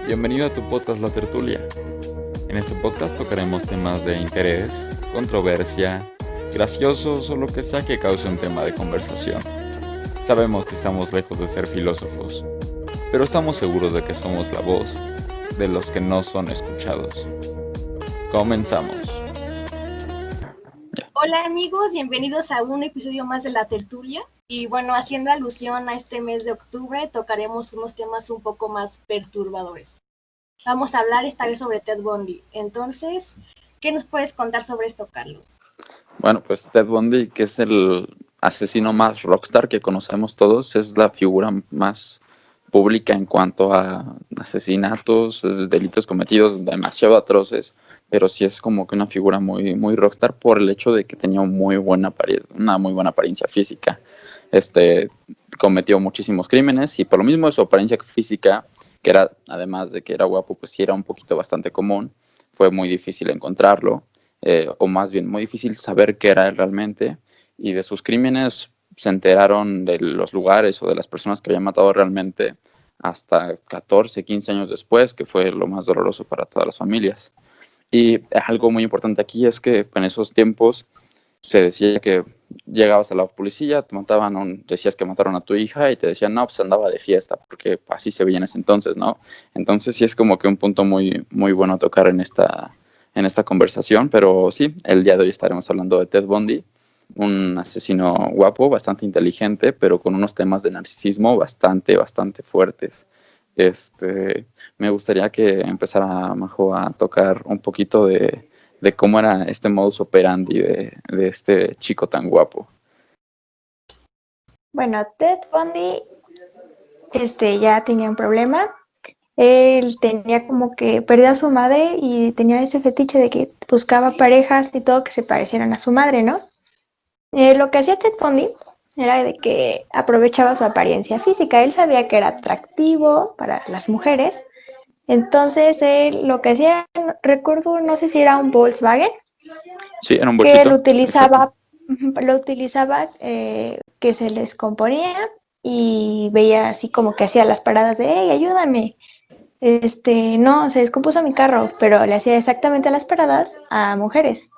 Bienvenido a tu podcast La Tertulia. En este podcast tocaremos temas de interés, controversia, graciosos o lo que sea que cause un tema de conversación. Sabemos que estamos lejos de ser filósofos, pero estamos seguros de que somos la voz de los que no son escuchados. Comenzamos. Hola amigos, bienvenidos a un episodio más de La Tertulia. Y bueno, haciendo alusión a este mes de octubre, tocaremos unos temas un poco más perturbadores. Vamos a hablar esta vez sobre Ted Bundy. Entonces, ¿qué nos puedes contar sobre esto, Carlos? Bueno, pues Ted Bundy, que es el asesino más rockstar que conocemos todos, es la figura más pública en cuanto a asesinatos, delitos cometidos demasiado atroces, pero sí es como que una figura muy rockstar por el hecho de que tenía una muy buena apariencia física. Cometió muchísimos crímenes y por lo mismo de su apariencia física, que era, además de que era guapo, pues sí era un poquito bastante común, fue muy difícil encontrarlo. O más bien muy difícil saber qué era él realmente, y de sus crímenes se enteraron de los lugares o de las personas que había matado realmente hasta 14, 15 años después, que fue lo más doloroso para todas las familias. Y algo muy importante aquí es que en esos tiempos se decía que llegabas a la policía, te decías que mataron a tu hija y te decían, no, pues andaba de fiesta, porque así se veía en ese entonces, ¿no? Entonces sí es como que un punto muy bueno a tocar en esta conversación, pero sí, el día de hoy estaremos hablando de Ted Bundy, un asesino guapo, bastante inteligente, pero con unos temas de narcisismo bastante fuertes. Me gustaría que empezara, Majo, a tocar un poquito de cómo era este modus operandi de este chico tan guapo. Bueno, Ted Bundy ya tenía un problema. Él tenía como que perdió a su madre y tenía ese fetiche de que buscaba parejas y todo que se parecieran a su madre, ¿no? Lo que hacía Ted Bundy era de que aprovechaba su apariencia física. Él sabía que era atractivo para las mujeres. Entonces, él lo que hacía, recuerdo, no sé si era un Volkswagen, Sí, era un que bolsito. lo utilizaba que se les componía y veía así como que hacía las paradas de, hey, ayúdame. No, se descompuso mi carro, pero le hacía exactamente las paradas a mujeres.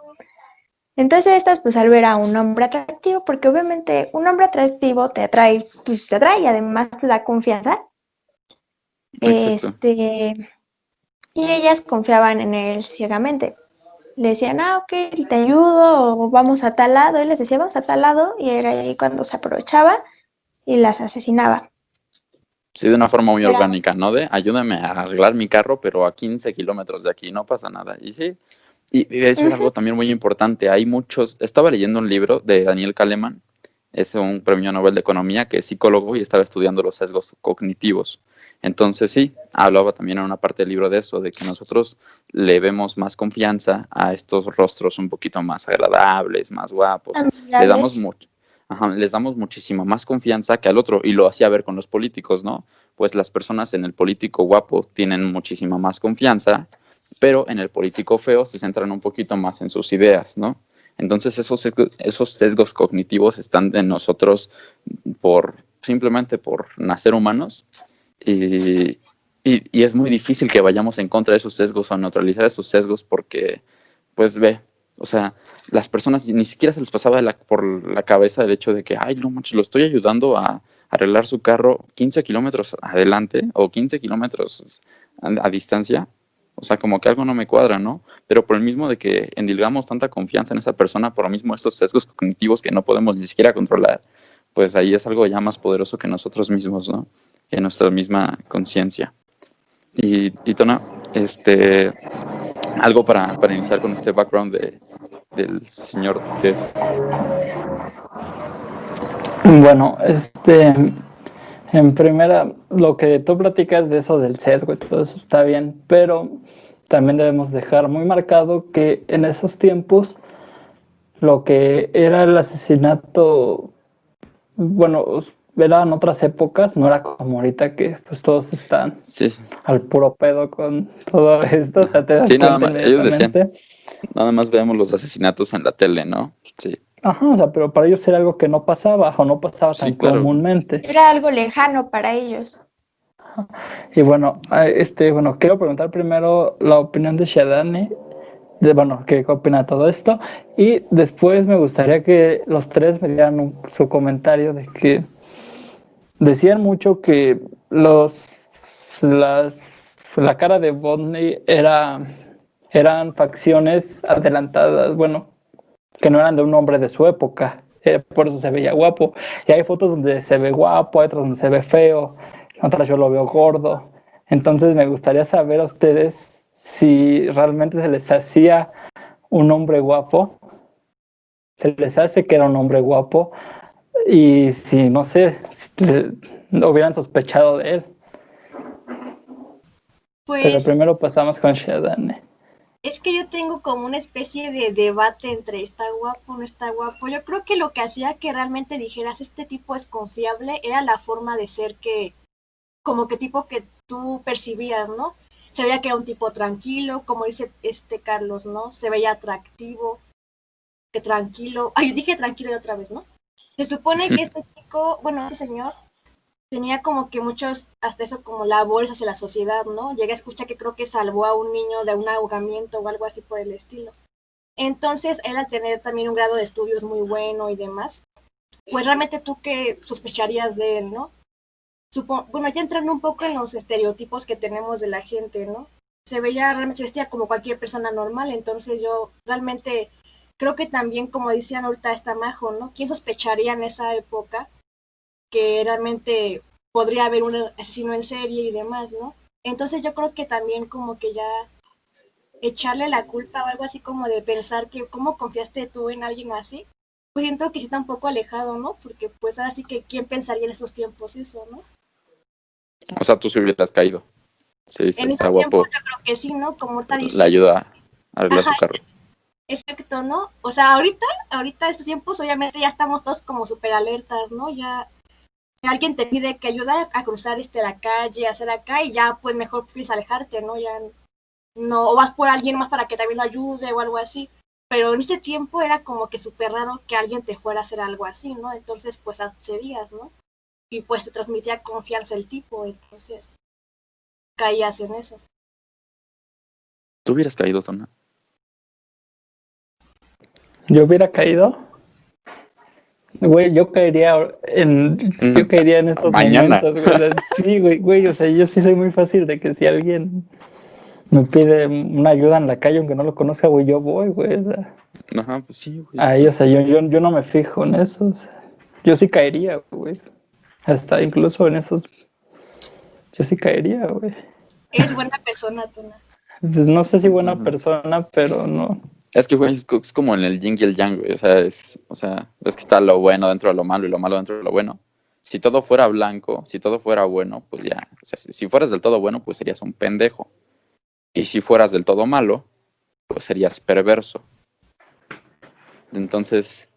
Entonces estas, pues al ver a un hombre atractivo, porque obviamente un hombre atractivo te atrae y además te da confianza. Exacto. Y ellas confiaban en él ciegamente. Le decían, ok, te ayudo, o vamos a tal lado. Él les decía, vamos a tal lado, y era ahí cuando se aprovechaba y las asesinaba. Sí, de una forma muy Era, orgánica, ¿no? De ayúdame a arreglar mi carro, pero a 15 kilómetros de aquí, no pasa nada. Y sí, y eso es algo también muy importante. Estaba leyendo un libro de Daniel Kahneman, es un premio Nobel de Economía, que es psicólogo y estaba estudiando los sesgos cognitivos. Entonces sí, hablaba también en una parte del libro de eso, de que nosotros le vemos más confianza a estos rostros un poquito más agradables, más guapos. amigables. Les damos muchísima más confianza que al otro, y lo hacía ver con los políticos, ¿no? Pues las personas en el político guapo tienen muchísima más confianza, pero en el político feo se centran un poquito más en sus ideas, ¿no? Entonces esos sesgos cognitivos están en nosotros simplemente por nacer humanos, y, y es muy difícil que vayamos en contra de esos sesgos o neutralizar esos sesgos porque, pues o sea, las personas ni siquiera se les pasaba por la cabeza el hecho de que, ay, no manches, lo estoy ayudando a arreglar su carro 15 kilómetros adelante o 15 kilómetros a distancia. O sea, como que algo no me cuadra, ¿no? Pero por el mismo de que endilgamos tanta confianza en esa persona, por lo mismo estos sesgos cognitivos que no podemos ni siquiera controlar, pues ahí es algo ya más poderoso que nosotros mismos, ¿no? Que nuestra misma conciencia. Y Tona, algo para iniciar con este background del señor Ted. Bueno, en primera, lo que tú platicas de eso del sesgo y todo eso está bien, pero también debemos dejar muy marcado que en esos tiempos lo que era el asesinato, bueno, eran otras épocas, no era como ahorita que pues todos están Sí, al puro pedo con todo esto, o sea, te das sí, nada cuenta más, ellos decían, inmediatamente. nada más vemos los asesinatos en la tele, ¿no? Sí, Ajá, o sea, pero para ellos era algo que no pasaba o no pasaba sí, tan claro. comúnmente. Era algo lejano para ellos. Y bueno, bueno, quiero preguntar primero la opinión de Shadane, bueno, qué opina de todo esto, y después me gustaría que los tres me dieran su comentario de que decían mucho que las, la cara de Bondie eran facciones adelantadas, bueno, que no eran de un hombre de su época, por eso se veía guapo. Y hay fotos donde se ve guapo, hay otras donde se ve feo, en otras yo lo veo gordo. Entonces me gustaría saber a ustedes si realmente se les hacía un hombre guapo, se les hace que era un hombre guapo, y si, no sé, si hubieran sospechado de él. Pero Pues primero pasamos con Shadane. es que yo tengo como una especie de debate entre está guapo o no está guapo. Yo creo que lo que hacía que realmente dijeras este tipo es confiable era la forma de ser que, como que tipo que tú percibías, ¿no? Se veía que era un tipo tranquilo, como dice Carlos, ¿no? Se veía atractivo, que tranquilo. Ay, dije tranquilo otra vez, ¿no? Se supone que este chico, bueno, este señor, tenía como que muchos, hasta eso como labores hacia la sociedad, ¿no? Llegué a escuchar que creo que salvó a un niño de un ahogamiento o algo así por el estilo. Entonces, él al tener también un grado de estudios muy bueno y demás, pues realmente tú qué sospecharías de él, ¿no? Bueno, ya entrando un poco en los estereotipos que tenemos de la gente, ¿no? Realmente se vestía como cualquier persona normal, entonces yo realmente creo que también, como decían ahorita, está Majo, ¿no? ¿Quién sospecharía en esa época que realmente podría haber un asesino en serie y demás, ¿no? Entonces yo creo que también como que ya echarle la culpa o algo así como de pensar que cómo confiaste tú en alguien así, pues siento que sí está un poco alejado, ¿no? Porque pues ahora sí que quién pensaría en esos tiempos eso, ¿no? O sea, tú sí hubieras caído. Sí, sí, En está esos tiempos guapo. yo creo que sí, ¿no? Como ahorita Le dices, ayuda a arreglar ajá, su carro. exacto, ¿no? O sea, ahorita estos tiempos obviamente ya estamos todos como súper alertas, ¿no? Ya alguien te pide que ayude a cruzar la calle, a hacer acá y ya pues mejor prefieres alejarte, ¿no? Ya no, o vas por alguien más para que también lo ayude o algo así. Pero en ese tiempo era como que súper raro que alguien te fuera a hacer algo así, ¿no? Entonces pues accedías, ¿no? Y pues te transmitía confianza el tipo, entonces caías en eso. ¿Tú hubieras caído, Zona? Yo hubiera caído. Güey, yo caería en estos Mañana. momentos, güey. O sea, sí, güey, o sea, yo sí soy muy fácil de que si alguien me pide una ayuda en la calle, aunque no lo conozca, güey, yo voy, güey. O sea, Ajá, pues sí, güey. ahí, o sea, yo no me fijo en eso. O sea, yo sí caería, güey. Hasta incluso en esos, yo sí caería, güey. Eres buena persona, Tona. Pues no sé si buena Ujú. persona, pero no. Es que, güey, es como en el yin y el yang, güey. O sea, es que está lo bueno dentro de lo malo y lo malo dentro de lo bueno. Si todo fuera blanco, si todo fuera bueno, pues ya. O sea, si fueras del todo bueno, pues serías un pendejo. Y si fueras del todo malo, pues serías perverso. Entonces,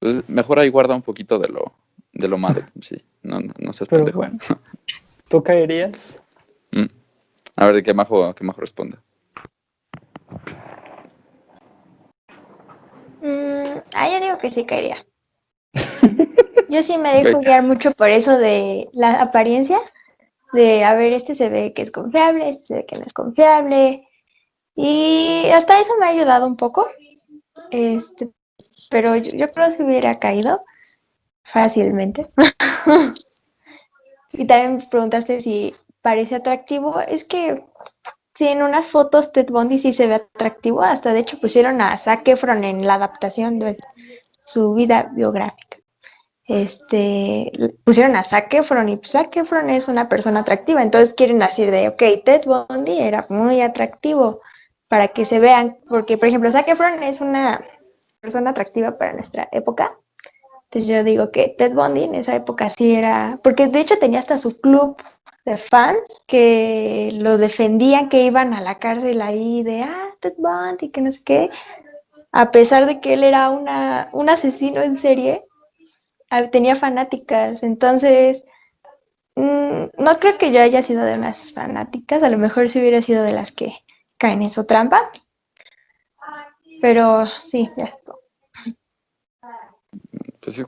pues mejor ahí guarda un poquito de lo malo, sí. No seas Pero pendejo. bueno, ¿tú caerías? Mm. A ver, ¿qué Majo responde? Yo digo que sí caería. Yo sí me Ok. dejo guiar mucho por eso de la apariencia, de a ver, este se ve que es confiable, este se ve que no es confiable. Y hasta eso me ha ayudado un poco. Este, pero yo creo que si hubiera caído fácilmente. Y también me preguntaste si parece atractivo. Es que sí, en unas fotos Ted Bundy sí se ve atractivo. Hasta de hecho pusieron a Zac Efron en la adaptación de su vida biográfica. Pusieron a Zac Efron y pues, Zac Efron es una persona atractiva. Entonces quieren decir de, ok, Ted Bundy era muy atractivo para que se vean. Porque, por ejemplo, Zac Efron es una persona atractiva para nuestra época. Entonces yo digo que Ted Bundy en esa época sí era, porque de hecho tenía hasta su club de fans que lo defendían, que iban a la cárcel ahí de, Ted Bundy, que no sé qué, a pesar de que él era un asesino en serie, tenía fanáticas, entonces no creo que yo haya sido de unas fanáticas, a lo mejor sí hubiera sido de las que caen en su trampa, pero sí, ya esto.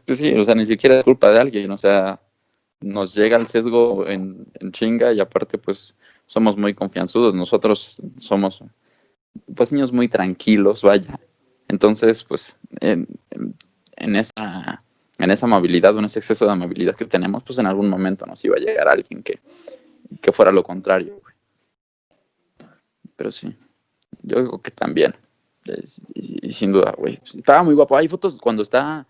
Pues sí, o sea, ni siquiera es culpa de alguien, o sea, nos llega el sesgo en chinga y aparte pues somos muy confianzudos, nosotros somos pues niños muy tranquilos, vaya. Entonces pues en esa amabilidad o en ese exceso de amabilidad que tenemos, pues en algún momento nos iba a llegar alguien que fuera lo contrario. Pero sí, yo digo que también. Y sin duda, güey. Pues, estaba muy guapo. Hay fotos cuando está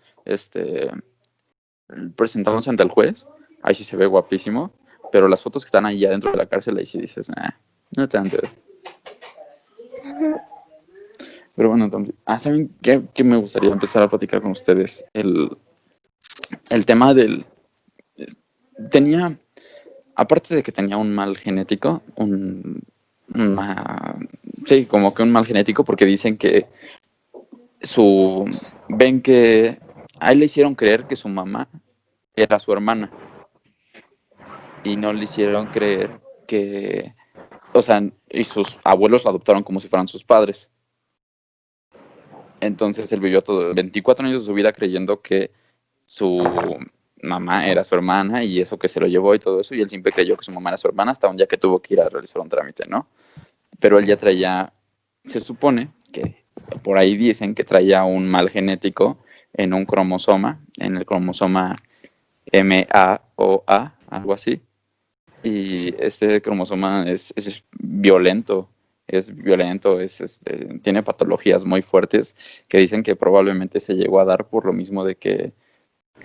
presentándose ante el juez. Ahí sí se ve guapísimo. Pero las fotos que están ahí adentro de la cárcel, ahí sí dices, no te dan. Pero bueno, entonces, ¿saben qué me gustaría empezar a platicar con ustedes? El tema tenía, aparte de que tenía un mal genético, sí, como que un mal genético, porque dicen que ven que a él le hicieron creer que su mamá era su hermana y no le hicieron creer que, o sea, y sus abuelos la adoptaron como si fueran sus padres. Entonces él vivió 24 años de su vida creyendo que su mamá era su hermana y eso que se lo llevó y todo eso, y él siempre creyó que su mamá era su hermana hasta un día que tuvo que ir a realizar un trámite, ¿no? Pero él ya traía, se supone que por ahí dicen que traía un mal genético en un cromosoma, en el cromosoma MAOA, algo así, y este cromosoma es violento, tiene patologías muy fuertes que dicen que probablemente se llegó a dar por lo mismo de que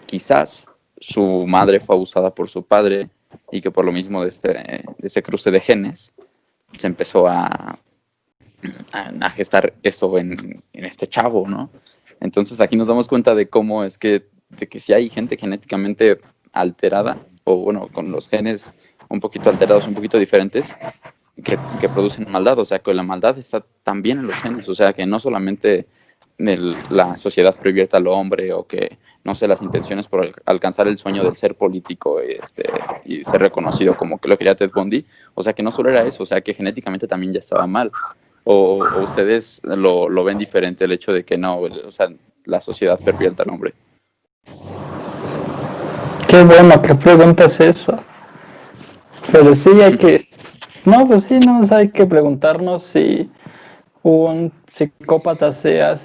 quizás su madre fue abusada por su padre y que por lo mismo de este cruce de genes se empezó a gestar eso en este chavo, ¿no? Entonces aquí nos damos cuenta de cómo es de que si hay gente genéticamente alterada, o bueno, con los genes un poquito alterados, un poquito diferentes, que producen maldad, o sea, que la maldad está también en los genes, o sea, que no solamente la sociedad pervierte al hombre o que, no sé, las intenciones por alcanzar el sueño del ser político y ser reconocido como que lo quería Ted Bundy, o sea, que no solo era eso, o sea, que genéticamente también ya estaba mal. O ustedes lo ven diferente el hecho de que no, o sea, la sociedad pervierte al hombre. Qué bueno que preguntas eso. Pero sí hay que... No, pues sí, no, hay que preguntarnos si un psicópata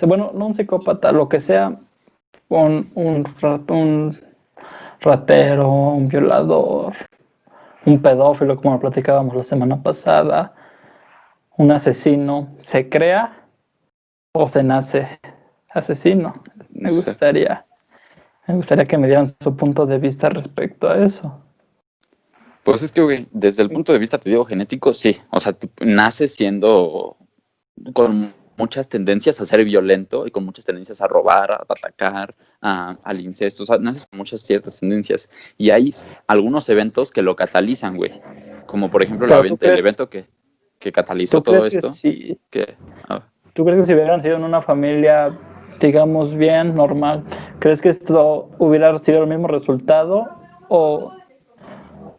bueno, no un psicópata, lo que sea, un ratero, un violador, un pedófilo, como lo platicábamos la semana pasada, un asesino, ¿se crea o se nace asesino? Me gustaría que me dieran su punto de vista respecto a eso. Pues es que, güey, desde el punto de vista, te digo, genético, sí. O sea, tú naces siendo con muchas tendencias a ser violento y con muchas tendencias a robar, a atacar, al incesto. O sea, naces con muchas ciertas tendencias. Y hay algunos eventos que lo catalizan, güey. Como por ejemplo el evento que catalizó todo esto. ¿Tú crees que si hubieran sido en una familia, digamos, bien, normal, crees que esto hubiera sido el mismo resultado?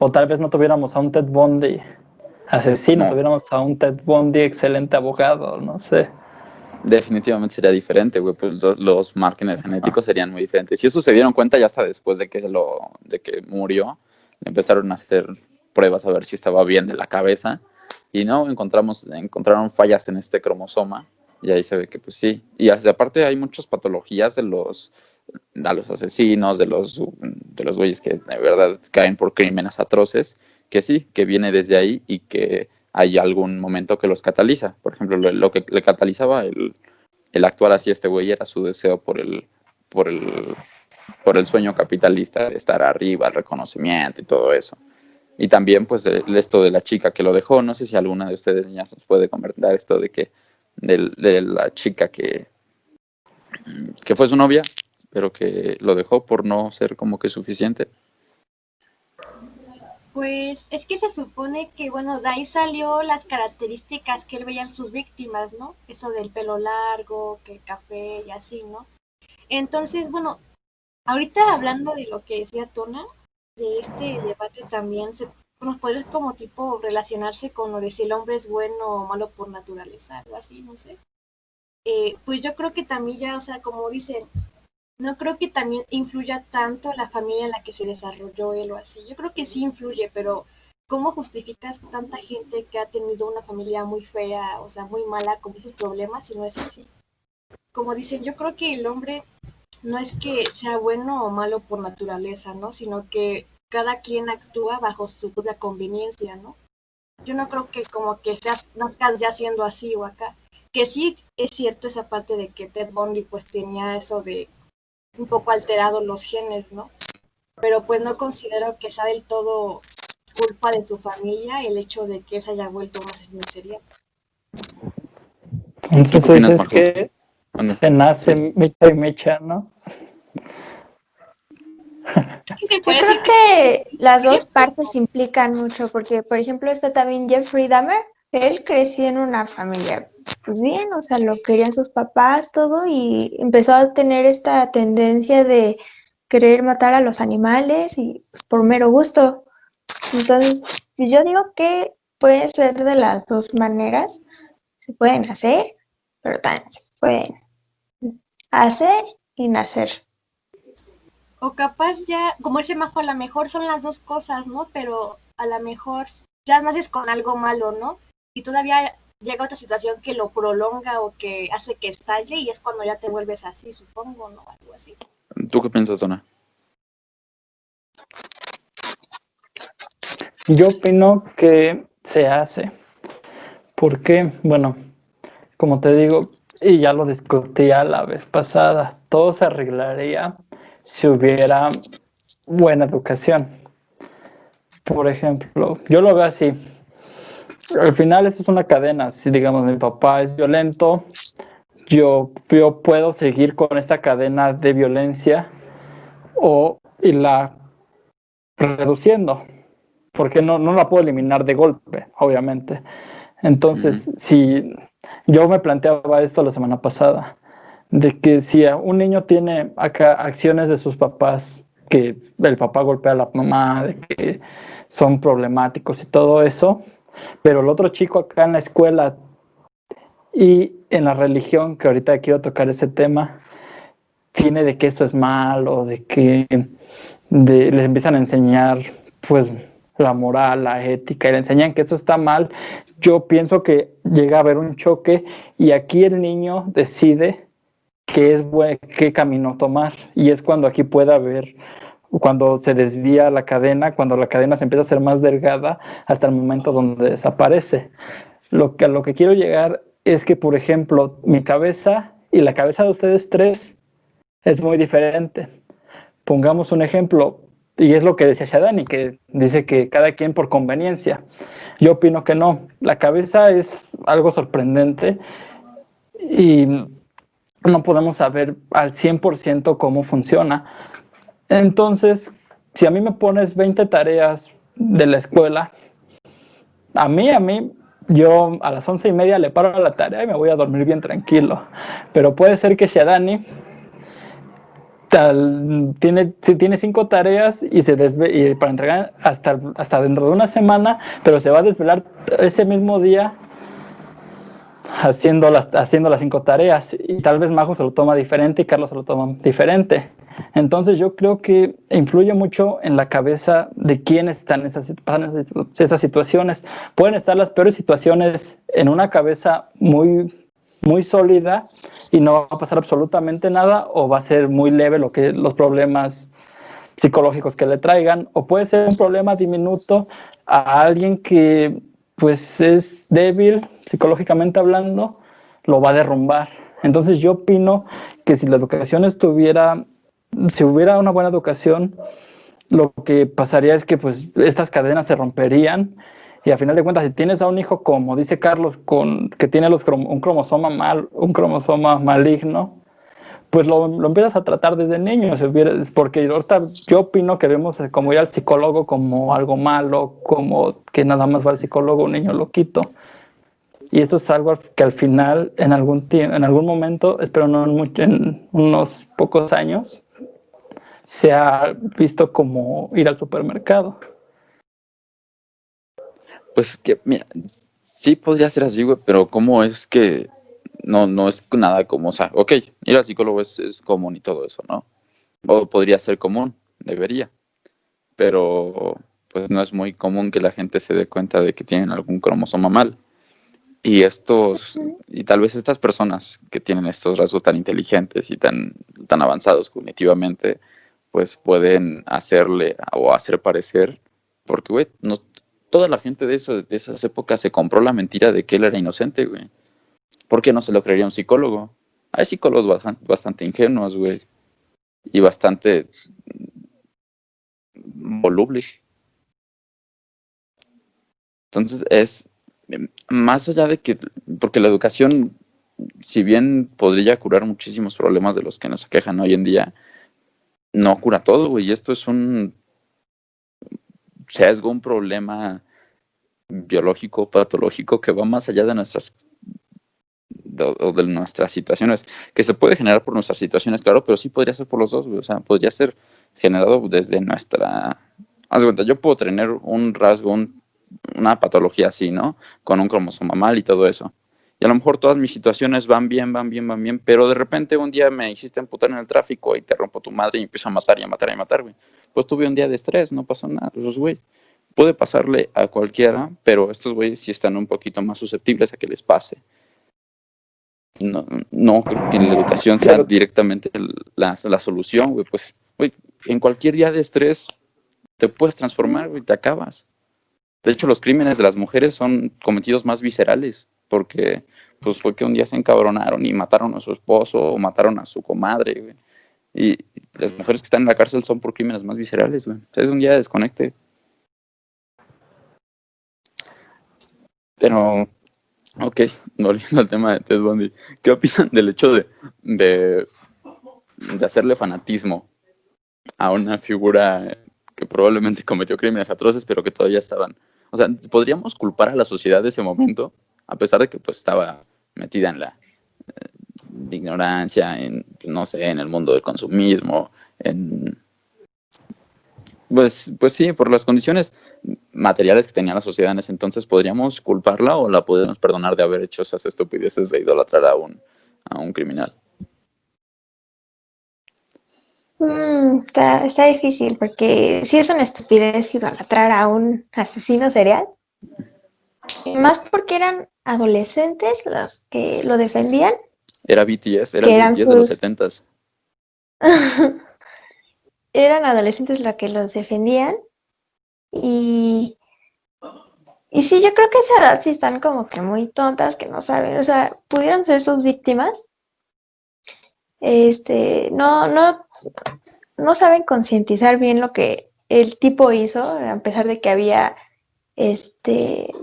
O tal vez no tuviéramos a un Ted Bundy asesino, tuviéramos a un Ted Bundy excelente abogado, no sé. Definitivamente sería diferente, güey, pues los márgenes genéticos serían muy diferentes. Y eso se dieron cuenta ya hasta después de que murió, empezaron a hacer pruebas a ver si estaba bien de la cabeza y no, encontraron fallas en este cromosoma y ahí se ve que pues sí. Y aparte hay muchas patologías de los asesinos, de los güeyes que de verdad caen por crímenes atroces, que sí, que viene desde ahí y que hay algún momento que los cataliza. Por ejemplo, lo que le catalizaba el actuar así a este güey era su deseo por el sueño capitalista de estar arriba, el reconocimiento y todo eso. Y también, pues, esto de la chica que lo dejó, no sé si alguna de ustedes niñas nos puede comentar esto de la chica que fue su novia, pero que lo dejó por no ser como que suficiente. Pues es que se supone que, bueno, de ahí salió las características que él veía en sus víctimas, ¿no? Eso del pelo largo, que café y así, ¿no? Entonces, bueno, ahorita hablando de lo que decía Tona, de este debate también, nos puede como tipo relacionarse con lo de si el hombre es bueno o malo por naturaleza, algo así, no sé. Pues yo creo que también ya, o sea, como dicen, no creo que también influya tanto la familia en la que se desarrolló él o así. Yo creo que sí influye, pero ¿cómo justificas tanta gente que ha tenido una familia muy fea, o sea, muy mala, con muchos problemas si no es así? Como dicen, yo creo que el hombre no es que sea bueno o malo por naturaleza, ¿no? Sino que cada quien actúa bajo su propia conveniencia, ¿no? Yo no creo que como que seas, nazcas ya siendo así o acá. Que sí es cierto esa parte de que Ted Bundy pues tenía eso de un poco alterados los genes, ¿no? Pero pues no considero que sea del todo culpa de su familia el hecho de que él se haya vuelto un asesino serial. ¿Tú Entonces qué tú opinas, dices Majo? que Anda, se nace sí. mecha y mecha, ¿no? Sí, se Yo puede creo decir que que las influye, dos partes implican mucho, porque por ejemplo está también Jeffrey Dahmer. Él creció en una familia, pues bien, o sea, lo querían sus papás, todo, y empezó a tener esta tendencia de querer matar a los animales y pues, por mero gusto. Entonces, pues yo digo que puede ser de las dos maneras, se pueden hacer, pero también se pueden hacer y nacer. o capaz ya, como ese majo, a lo mejor son las dos cosas, ¿no? Pero a lo mejor ya naces con algo malo, ¿no? Y todavía llega otra situación que lo prolonga o que hace que estalle y es cuando ya te vuelves así, supongo, ¿no? Algo así. ¿Tú qué piensas, Donna? Yo opino que se hace. ¿Por qué? Bueno, como te digo, y ya lo discutía la vez pasada, todo se arreglaría si hubiera buena educación. Por ejemplo, yo lo veo así. Al final esto es una cadena. Si digamos mi papá es violento, yo puedo seguir con esta cadena de violencia o irla reduciendo, porque no la puedo eliminar de golpe, obviamente. Entonces, Ujú. si yo me planteaba esto la semana pasada, de que si un niño tiene acá acciones de sus papás, que el papá golpea a la mamá, de que son problemáticos y todo eso, pero el otro chico acá en la escuela y en la religión, que ahorita quiero tocar ese tema, tiene de que eso es malo, de que les empiezan a enseñar pues la moral, la ética, y le enseñan que eso está mal. Yo pienso que llega a haber un choque y aquí el niño decide qué camino tomar, y es cuando aquí puede haber, cuando se desvía la cadena, cuando la cadena se empieza a hacer más delgada hasta el momento donde desaparece. A lo que quiero llegar es que, por ejemplo, mi cabeza y la cabeza de ustedes tres es muy diferente. Pongamos un ejemplo, y es lo que decía Shadani, que dice que cada quien por conveniencia. Yo opino que no. La cabeza es algo sorprendente y no podemos saber al 100% cómo funciona. Entonces, si a mí me pones 20 tareas de la escuela, a mí, yo a las 11:30 le paro a la tarea y me voy a dormir bien tranquilo. Pero puede ser que Shadani tiene 5 tareas y para entregar hasta dentro de una semana, pero se va a desvelar ese mismo día haciendo las 5 tareas, y tal vez Majo se lo toma diferente y Carlos se lo toma diferente. Entonces yo creo que influye mucho en la cabeza de quiénes están esas situaciones. Pueden estar las peores situaciones en una cabeza muy, muy sólida y no va a pasar absolutamente nada, o va a ser muy leve los problemas psicológicos que le traigan, o puede ser un problema diminuto a alguien que pues es débil psicológicamente hablando, lo va a derrumbar. Entonces yo opino que si la educación si hubiera una buena educación, lo que pasaría es que pues estas cadenas se romperían, y a final de cuentas, si tienes a un hijo, como dice Carlos, que tiene un cromosoma maligno, pues lo empiezas a tratar desde niño, porque ahorita yo opino que vemos como ir al psicólogo como algo malo, como que nada más va al psicólogo un niño loquito. Y esto es algo que al final, en algún momento, espero no en unos pocos años, se ha visto como ir al supermercado. Pues que, mira, sí podría ser así, güey, pero ¿cómo es que no es nada como, o sea, ok, ir al psicólogo es común y todo eso, ¿no? o podría ser común, debería, pero pues no es muy común que la gente se dé cuenta de que tienen algún cromosoma mal. Y y tal vez estas personas que tienen estos rasgos tan inteligentes y tan avanzados cognitivamente, pues pueden hacerle o hacer parecer, porque, güey, toda la gente de esas épocas se compró la mentira de que él era inocente, güey. ¿Por qué no se lo creería un psicólogo? Hay psicólogos bastante ingenuos, güey, y bastante volubles. Entonces más allá de que, porque la educación, si bien podría curar muchísimos problemas de los que nos aquejan hoy en día, no cura todo, güey. Y esto es un sesgo, un problema biológico, patológico, que va más allá de de nuestras situaciones, que se puede generar por nuestras situaciones, claro, pero sí podría ser por los dos, güey. O sea, podría ser generado desde nuestra... Haz de cuenta, yo puedo tener un rasgo, una patología así, ¿no? Con un cromosoma mal y todo eso. Y a lo mejor todas mis situaciones van bien, pero de repente un día me hiciste amputar en el tráfico y te rompo tu madre y empiezo a matar y a matar y a matar, güey. Pues tuve un día de estrés, no pasó nada, pues, güey. Puede pasarle a cualquiera, pero estos güeyes sí están un poquito más susceptibles a que les pase. No creo que la educación sea Pero, directamente la solución, güey. Pues, güey, en cualquier día de estrés te puedes transformar, güey, te acabas. De hecho, los crímenes de las mujeres son cometidos más viscerales, porque pues fue que un día se encabronaron y mataron a su esposo o mataron a su comadre, güey. Y las mujeres que están en la cárcel son por crímenes más viscerales, güey. O sea, es un día de desconecte. Pero, ok, volviendo al tema de Ted Bundy, ¿qué opinan del hecho de, de hacerle fanatismo a una figura que probablemente cometió crímenes atroces, pero que todavía estaban... O sea, ¿podríamos culpar a la sociedad de ese momento, a pesar de que pues estaba metida en la de ignorancia, no sé, en el mundo del consumismo, pues sí, por las condiciones materiales que tenía la sociedad en ese entonces, ¿podríamos culparla o la podríamos perdonar de haber hecho esas estupideces de idolatrar a un criminal? Está difícil porque sí es una estupidez idolatrar a un asesino serial, más porque eran adolescentes los que lo defendían, Era el que eran BTS de los sus... 70s. eran adolescentes los que los defendían y... Y sí, yo creo que a esa edad sí están como que muy tontas, que no saben, o sea, pudieron ser sus víctimas, no, no saben concientizar bien lo que el tipo hizo, a pesar de que había, este,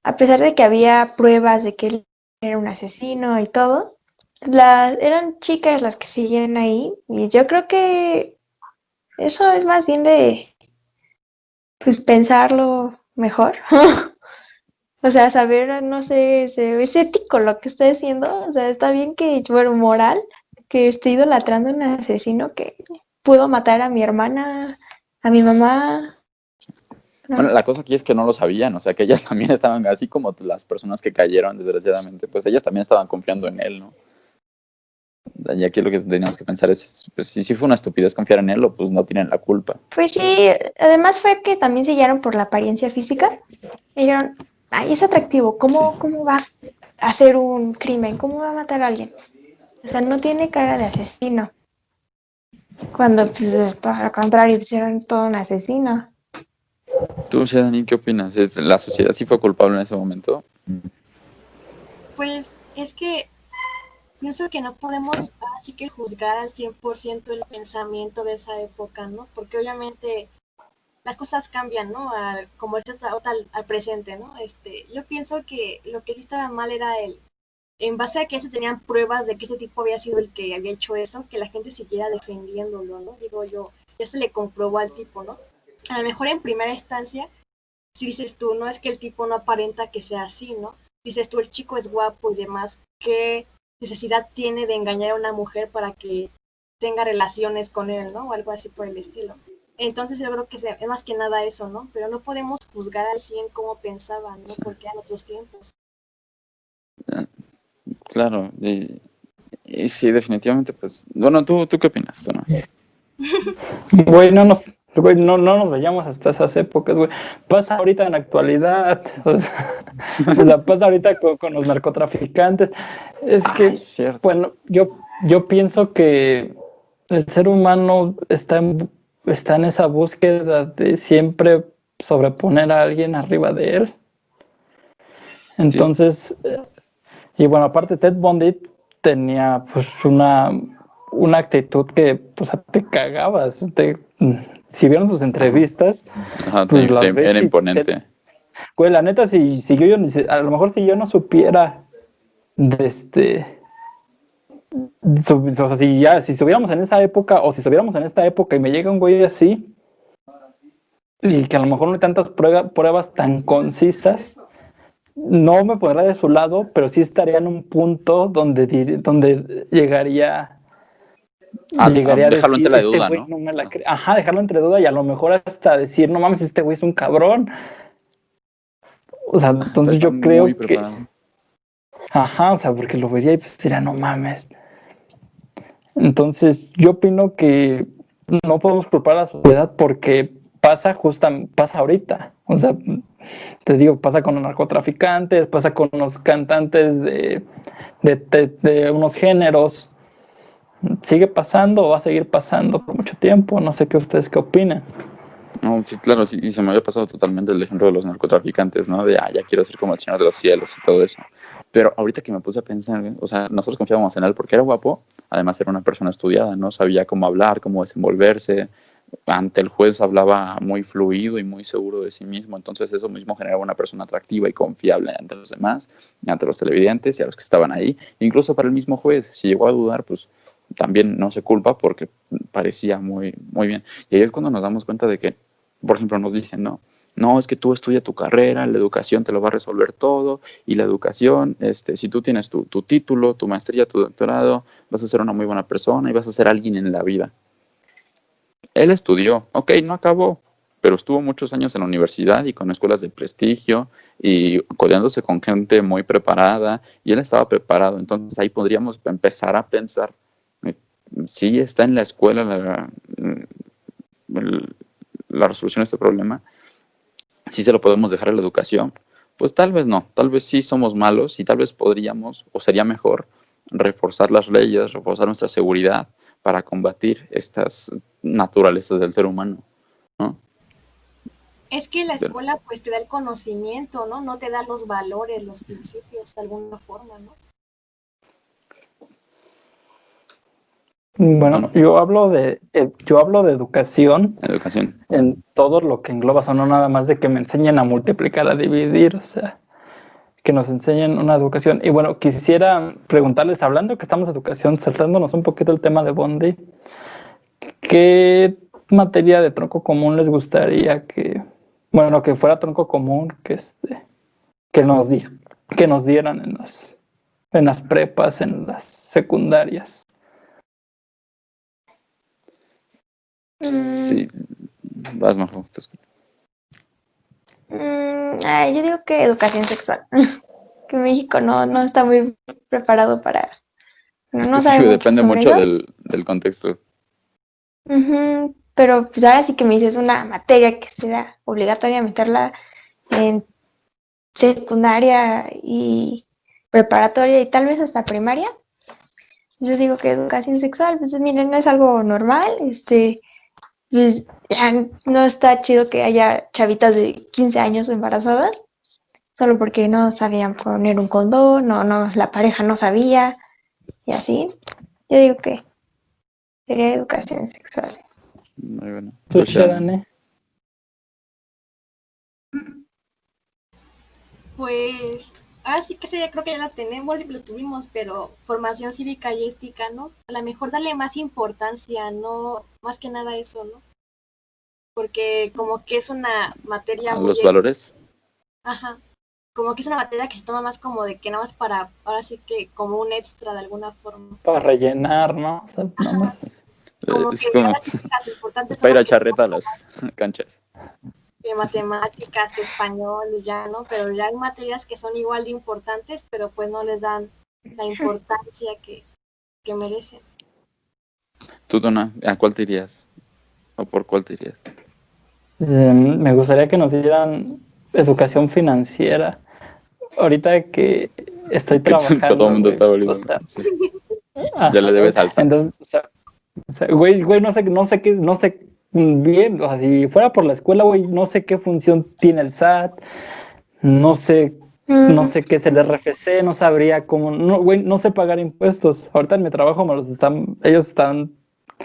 a pesar de que había pruebas de que él era un asesino y todo, eran chicas las que siguen ahí y yo creo que eso es más bien de, pues, pensarlo mejor. O sea, saber, no sé, es ético lo que estoy haciendo. O sea, está bien que, bueno, moral, que estoy idolatrando a un asesino que pudo matar a mi hermana, a mi mamá. Bueno, ¿No? la cosa aquí es que no lo sabían, o sea, que ellas también estaban, así como las personas que cayeron, desgraciadamente, pues ellas también estaban confiando en él, ¿no? Y aquí lo que teníamos que pensar es, pues si fue una estupidez confiar en él, o pues no tienen la culpa. Pues sí, además fue que también se guiaron por la apariencia física. Y dijeron, ay, es atractivo, Sí. ¿cómo va a hacer un crimen? ¿Cómo va a matar a alguien? O sea, no tiene cara de asesino. Cuando, pues, todo lo contrario, pues, era todo un asesino. ¿Tú, Shedani, qué opinas? ¿La sociedad sí fue culpable en ese momento? Pues es que pienso que no podemos así que juzgar al 100% el pensamiento de esa época, ¿no? Porque obviamente las cosas cambian, ¿no? Como esto está ahorita al presente, ¿no? Yo pienso que lo que sí estaba mal era en base a que se tenían pruebas de que este tipo había sido el que había hecho eso, que la gente siguiera defendiéndolo, ¿no? Digo yo, ya se le comprobó al tipo, ¿no? A lo mejor en primera instancia, si dices tú, no es que el tipo no aparenta que sea así, ¿no? Dices tú, el chico es guapo y demás, ¿qué necesidad tiene de engañar a una mujer para que tenga relaciones con él, ¿no? O algo así por el estilo. Entonces yo creo que es más que nada eso, ¿no? Pero no podemos juzgar al 100 cómo pensaban, ¿no? Porque eran otros tiempos. Claro, Y sí, definitivamente, pues, bueno, ¿tú qué opinas? ¿Tú, no? Güey, no nos vayamos hasta esas épocas, güey. Pasa ahorita en la actualidad, o sea, pasa ahorita con los narcotraficantes. Es Ay, que, es cierto. bueno, yo pienso que el ser humano está en esa búsqueda de siempre sobreponer a alguien arriba de él. Entonces, y bueno, aparte Ted Bundy tenía pues una actitud que, o sea, te cagabas. Si vieron sus entrevistas, Ajá, pues las ves era y imponente. güey, la neta, si yo a lo mejor si yo no supiera de o sea, si estuviéramos en esa época o si estuviéramos en esta época y me llega un güey así y que a lo mejor no hay tantas pruebas tan concisas, no me pondrá de su lado, pero sí estaría en un punto donde llegaría A a dejarlo en decir, tela de este duda, güey ¿no? no me la cree. Ajá, dejarlo entre duda y a lo mejor hasta decir, no mames, este güey es un cabrón. O sea, entonces Está yo muy creo que, preparado. ajá, o sea, porque lo vería y pues diría, no mames. Entonces yo opino que no podemos culpar a la sociedad porque pasa ahorita. O sea, te digo, pasa con los narcotraficantes, pasa con los cantantes de unos géneros. Sigue pasando o va a seguir pasando por mucho tiempo. No sé qué ustedes qué opinan. No, sí, claro, sí, y se me había pasado totalmente el ejemplo de los narcotraficantes, ¿no? De, ya quiero ser como el Señor de los Cielos y todo eso. Pero ahorita que me puse a pensar, o sea, nosotros confiábamos en él porque era guapo, además era una persona estudiada, ¿no? Sabía cómo hablar, cómo desenvolverse, ante el juez hablaba muy fluido y muy seguro de sí mismo, entonces eso mismo generaba una persona atractiva y confiable ante los demás, ante los televidentes y a los que estaban ahí, incluso para el mismo juez, si llegó a dudar, pues también no se culpa porque parecía muy bien. Y ahí es cuando nos damos cuenta de que, por ejemplo, nos dicen, no, es que tú estudia tu carrera, la educación te lo va a resolver todo, y la educación, si tú tienes tu título, tu maestría, tu doctorado, vas a ser una muy buena persona y vas a ser alguien en la vida. Él estudió, ok, no acabó, pero estuvo muchos años en la universidad y con escuelas de prestigio y codeándose con gente muy preparada y él estaba preparado. Entonces ahí podríamos empezar a pensar, si está en la escuela la resolución de este problema, si se lo podemos dejar a la educación. Pues tal vez no, tal vez sí somos malos y tal vez podríamos, o sería mejor, reforzar las leyes, reforzar nuestra seguridad para combatir estas naturalezas del ser humano, ¿no? Es que la Pero, escuela pues te da el conocimiento, ¿no? No te da los valores, los principios de alguna forma, ¿no? Bueno, bueno, yo hablo de educación educación. en todo lo que engloba, o sea, no nada más de que me enseñen a multiplicar, a dividir, o sea, que nos enseñen una educación. Y bueno, quisiera preguntarles, hablando que estamos de educación, saltándonos un poquito el tema de Bondi, ¿qué materia de tronco común les gustaría bueno, que fuera tronco común, que nos di, que nos dieran en las prepas, en las secundarias? Sí, vas mejor, te escucho. Yo digo que educación sexual. Que México no está muy preparado para. Es No que sí, sabe mucho depende sobre mucho eso. del contexto. Pero pues ahora sí que me dices una materia que sea obligatoria meterla en secundaria y preparatoria y tal vez hasta primaria. Yo digo que educación sexual, pues miren, no es algo normal, pues ya no está chido que haya chavitas de 15 años embarazadas, solo porque no sabían poner un condón, no, la pareja no sabía, y así. Yo digo que sería educación sexual. Muy bueno. ¿Tú, Pues ya, Shadane? Pues ahora sí que ya creo que ya la tenemos, siempre la tuvimos, pero formación cívica y ética, ¿no? A lo mejor darle más importancia, no más que nada eso, ¿no? Porque como que es una materia a muy, los valores. ajá, como que es una materia que se toma más como de que nada más para, ahora sí que como un extra de alguna forma. Para rellenar, ¿no? O sea, nada Ajá, más. como que Es como ahora sí que las importantes son para ir las a que charreta a las canchas. de matemáticas, que español y ya, ¿no? Pero ya hay materias que son igual de importantes, pero pues no les dan la importancia que merecen. Tú, Donna, ¿a cuál te irías? ¿O por cuál te irías? Me gustaría que nos dieran educación financiera. Ahorita que estoy Que todo el trabajando, mundo güey, está o valiendo. sea, Sí. ajá, Ya le debes al SAT. entonces, o sea, güey, no sé bien, o sea, si fuera por la escuela, güey, no sé qué función tiene el SAT, no sé, no sé qué es el RFC, no sabría cómo, no, güey, no sé pagar impuestos. Ahorita en mi trabajo ellos están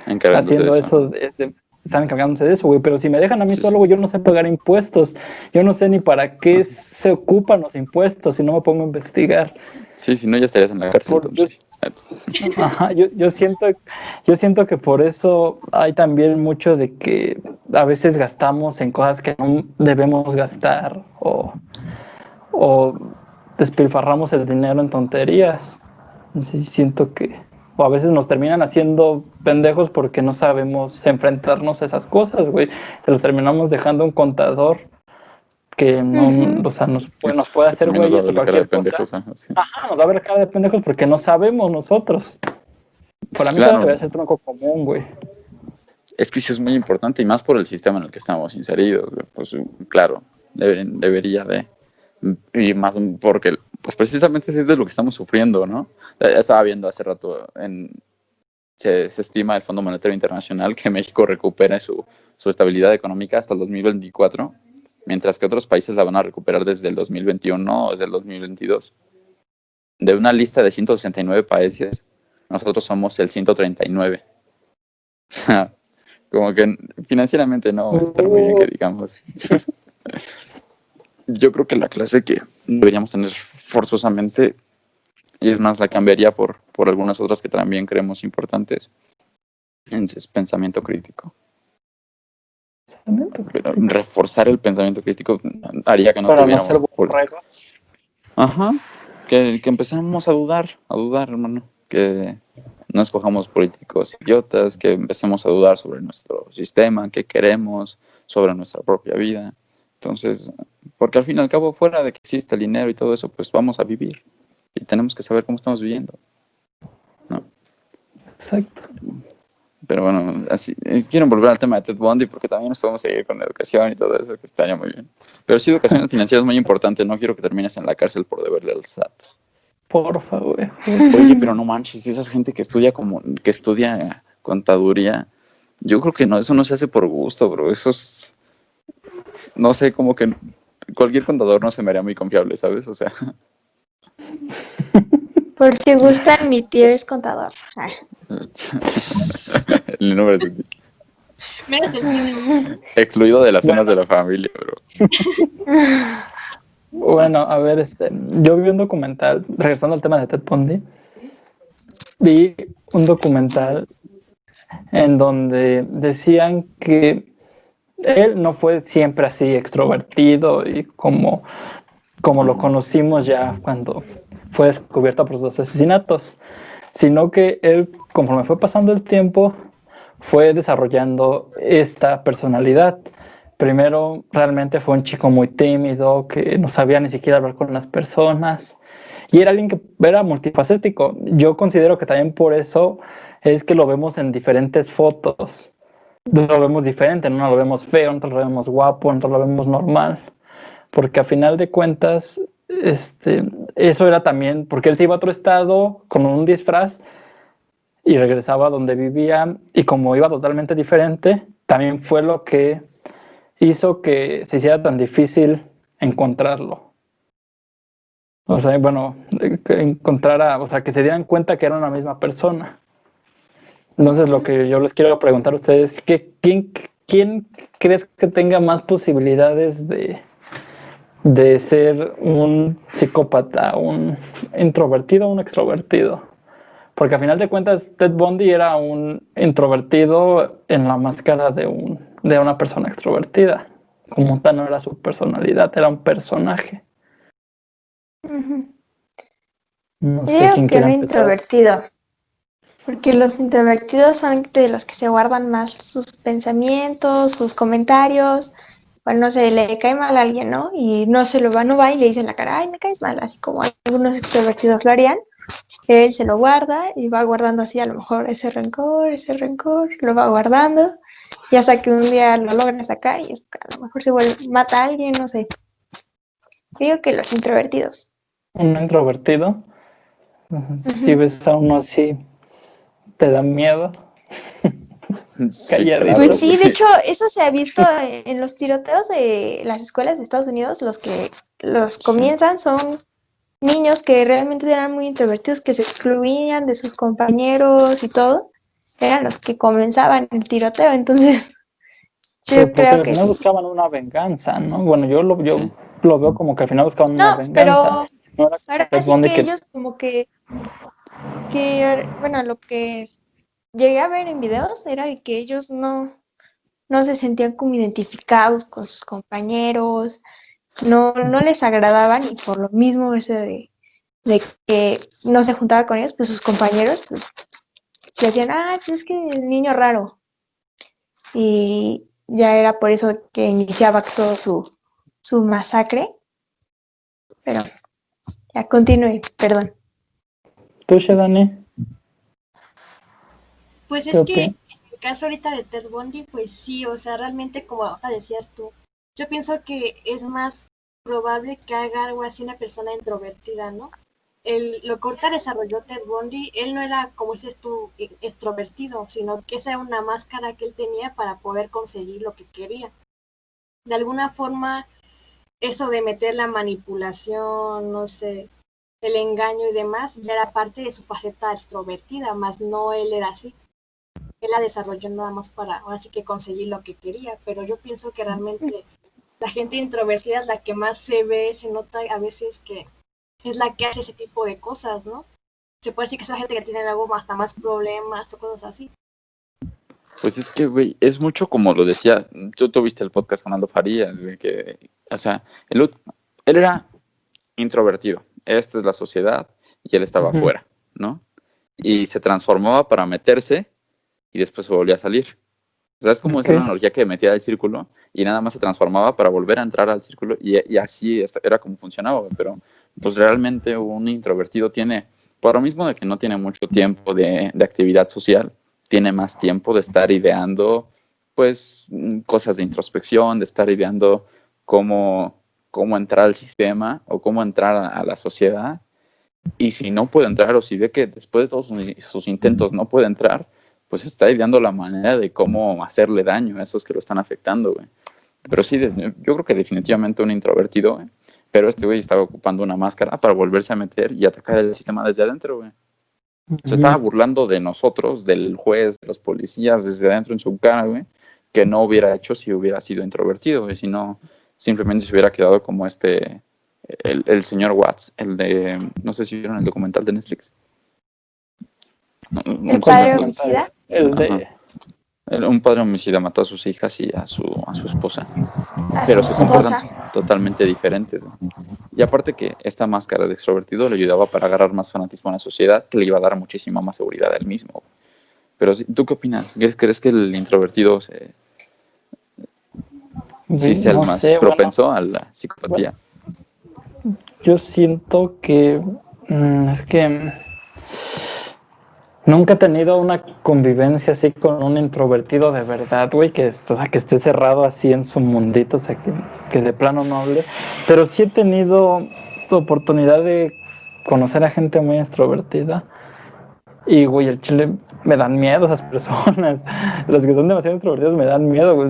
Encargándose de haciendo eso. eso, están encargándose de eso, güey, pero si me dejan a mí solo, güey, yo no sé pagar impuestos, yo no sé ni para qué se ocupan los impuestos si no me pongo a investigar. Sí, si no, ya estarías en la cárcel, Yo, entonces. ajá, yo siento que por eso hay también mucho de que a veces gastamos en cosas que no debemos gastar o despilfarramos el dinero en tonterías. Sí, siento que, o a veces nos terminan haciendo pendejos porque no sabemos enfrentarnos a esas cosas, güey. Se los terminamos dejando a un contador que no, o sea, nos puede Que hacer también nos va a güeyes ver o la cara de cualquier cosa. pendejos. Sí. Ajá, nos va a ver cara de pendejos porque no sabemos nosotros. Sí, Para mí eso claro. debería ser tronco común, güey. Es que sí es muy importante y más por el sistema en el que estamos inseridos. Pues claro, debería de. Y más porque, pues precisamente es de lo que estamos sufriendo, ¿no? Estaba viendo hace rato, se estima el Fondo Monetario Internacional que México recupere su estabilidad económica hasta el 2024, mientras que otros países la van a recuperar desde el 2021 o desde el 2022. De una lista de 169 países, nosotros somos el 139. O sea, como que financieramente no vamos a estar muy bien, que digamos. Yo creo que la clase que deberíamos tener forzosamente, y es más, la cambiaría por algunas otras que también creemos importantes, es pensamiento crítico. Pero reforzar el pensamiento crítico haría que no Para no ser tuviéramos... borregos. Ajá, que empezamos a dudar, hermano, que no escojamos políticos idiotas, que empecemos a dudar sobre nuestro sistema, qué queremos, sobre nuestra propia vida. Entonces, porque al fin y al cabo, fuera de que exista el dinero y todo eso, pues vamos a vivir y tenemos que saber cómo estamos viviendo, ¿no? Exacto. Pero bueno, así, quiero volver al tema de Ted Bundy porque también nos podemos seguir con la educación y todo eso, que estaría muy bien. Pero sí, educación financiera es muy importante, no quiero que termines en la cárcel por deberle al SAT. Porfa, güey. Oye, pero no manches, esa gente que estudia contaduría, yo creo que no, eso no se hace por gusto, bro. Eso es, no sé, como que cualquier contador no se me haría muy confiable, ¿sabes? O sea, Por si gustan, mi tío es contador. Ah. el nombre es Menos el tío. excluido de las cenas de la familia, bro. Bueno, a ver, yo vi un documental, regresando al tema de Ted Bundy, vi un documental en donde decían que él no fue siempre así extrovertido y como lo conocimos ya cuando fue descubierto por sus asesinatos, sino que él, conforme fue pasando el tiempo, fue desarrollando esta personalidad. Primero, realmente fue un chico muy tímido, que no sabía ni siquiera hablar con las personas, y era alguien que era multifacético. Yo considero que también por eso es que lo vemos en diferentes fotos. Lo vemos diferente, no lo vemos feo, no lo vemos guapo, no lo vemos normal, porque a final de cuentas, eso era también, porque él se iba a otro estado con un disfraz y regresaba a donde vivía, y como iba totalmente diferente, también fue lo que hizo que se hiciera tan difícil encontrarlo. O sea, bueno, o sea, que se dieran cuenta que era una misma persona. Entonces, lo que yo les quiero preguntar a ustedes, ¿quién crees que tenga más posibilidades de ser un psicópata, un introvertido o un extrovertido? Porque a final de cuentas, Ted Bundy era un introvertido en la máscara de una persona extrovertida. Como tal, no era su personalidad, era un personaje. No Yo sé digo quién que quiere un empezar. introvertido, porque los introvertidos son de los que se guardan más sus pensamientos, sus comentarios. Bueno, no sé, le cae mal a alguien, ¿no? Y no va y le dice en la cara, ay, me caes mal, así como algunos extrovertidos lo harían. Él se lo guarda y va guardando así a lo mejor ese rencor, lo va guardando. Y hasta que un día lo logra sacar y a lo mejor mata a alguien, no sé. Digo que los introvertidos. Un introvertido, si ves a uno así, te da miedo. Sí, Calladito. claro, Pues sí, de güey. hecho, eso se ha visto en los tiroteos de las escuelas de Estados Unidos. Los que los comienzan son niños que realmente eran muy introvertidos, que se excluían de sus compañeros y todo. Eran los que comenzaban el tiroteo, entonces Pero yo porque creo al que final sí. buscaban una venganza, ¿no? Bueno, yo Sí. lo veo como que al final buscaban una No, venganza. pero No era como ahora Ted sí Bundy que que ellos como que, bueno, lo que llegué a ver en videos era de que ellos no se sentían como identificados con sus compañeros, no les agradaban y por lo mismo ese de que no se juntaba con ellos, pues sus compañeros pues, le decían, pues es que el niño raro. Y ya era por eso que iniciaba todo su masacre. Pero ya continúe, perdón. tú, Dani, Pues ¿qué es que opinas? en el caso ahorita de Ted Bundy, pues sí, o sea, realmente como ahora decías tú, yo pienso que es más probable que haga algo así una persona introvertida, ¿no? Lo que ahorita desarrolló Ted Bundy, él no era, como dices tú, extrovertido, sino que esa era una máscara que él tenía para poder conseguir lo que quería. De alguna forma, eso de meter la manipulación, no sé, el engaño y demás, ya era parte de su faceta extrovertida, más no él era así. Él la desarrolló nada más para ahora sí que conseguir lo que quería, pero yo pienso que realmente la gente introvertida es la que más se ve, se nota a veces que es la que hace ese tipo de cosas, ¿no? Se puede decir que es la gente que tiene algo hasta más problemas o cosas así. Pues es que, güey, es mucho como lo decía, tú tuviste el podcast con Aldo Farías, güey, que, o sea, él era introvertido, esta es la sociedad, y él estaba Ujú. afuera, ¿no? Y se transformaba para meterse y después se volvía a salir. O sea, es como Ok. esa analogía que metía al círculo y nada más se transformaba para volver a entrar al círculo y así era como funcionaba, pero pues realmente un introvertido tiene, por lo mismo de que no tiene mucho tiempo de actividad social, tiene más tiempo de estar ideando pues cosas de introspección, de estar ideando cómo, cómo entrar al sistema o cómo entrar a la sociedad. Y si no puede entrar o si ve que después de todos sus intentos no puede entrar, pues está ideando la manera de cómo hacerle daño a esos que lo están afectando, güey. Pero sí, yo creo que definitivamente un introvertido, güey. Pero este güey estaba ocupando una máscara para volverse a meter y atacar el sistema desde adentro, güey. Se estaba Ujú. burlando de nosotros, del juez, de los policías, desde adentro en su cara, güey, que no hubiera hecho si hubiera sido introvertido, güey, si no, simplemente se hubiera quedado como el señor Watts, el de, no sé si vieron el documental de Netflix. El Un ¿Cuál señor padre que, documental? homicida. El ajá, de... un padre homicida mató a sus hijas y a su esposa, A su pero se comportan esposa. totalmente diferentes, güey. Y aparte que esta máscara de extrovertido le ayudaba para agarrar más fanatismo a la sociedad, que le iba a dar muchísima más seguridad a él mismo. Pero ¿tú qué opinas? ¿Crees que el introvertido sí sea el No más sé, bueno, propenso a la psicopatía? yo siento que es que nunca he tenido una convivencia así con un introvertido de verdad, güey, o sea, que esté cerrado así en su mundito, o sea, que de plano no hable. Pero sí he tenido oportunidad de conocer a gente muy extrovertida. Y, güey, el chile me dan miedo esas personas. Los que son demasiado extrovertidos me dan miedo, güey.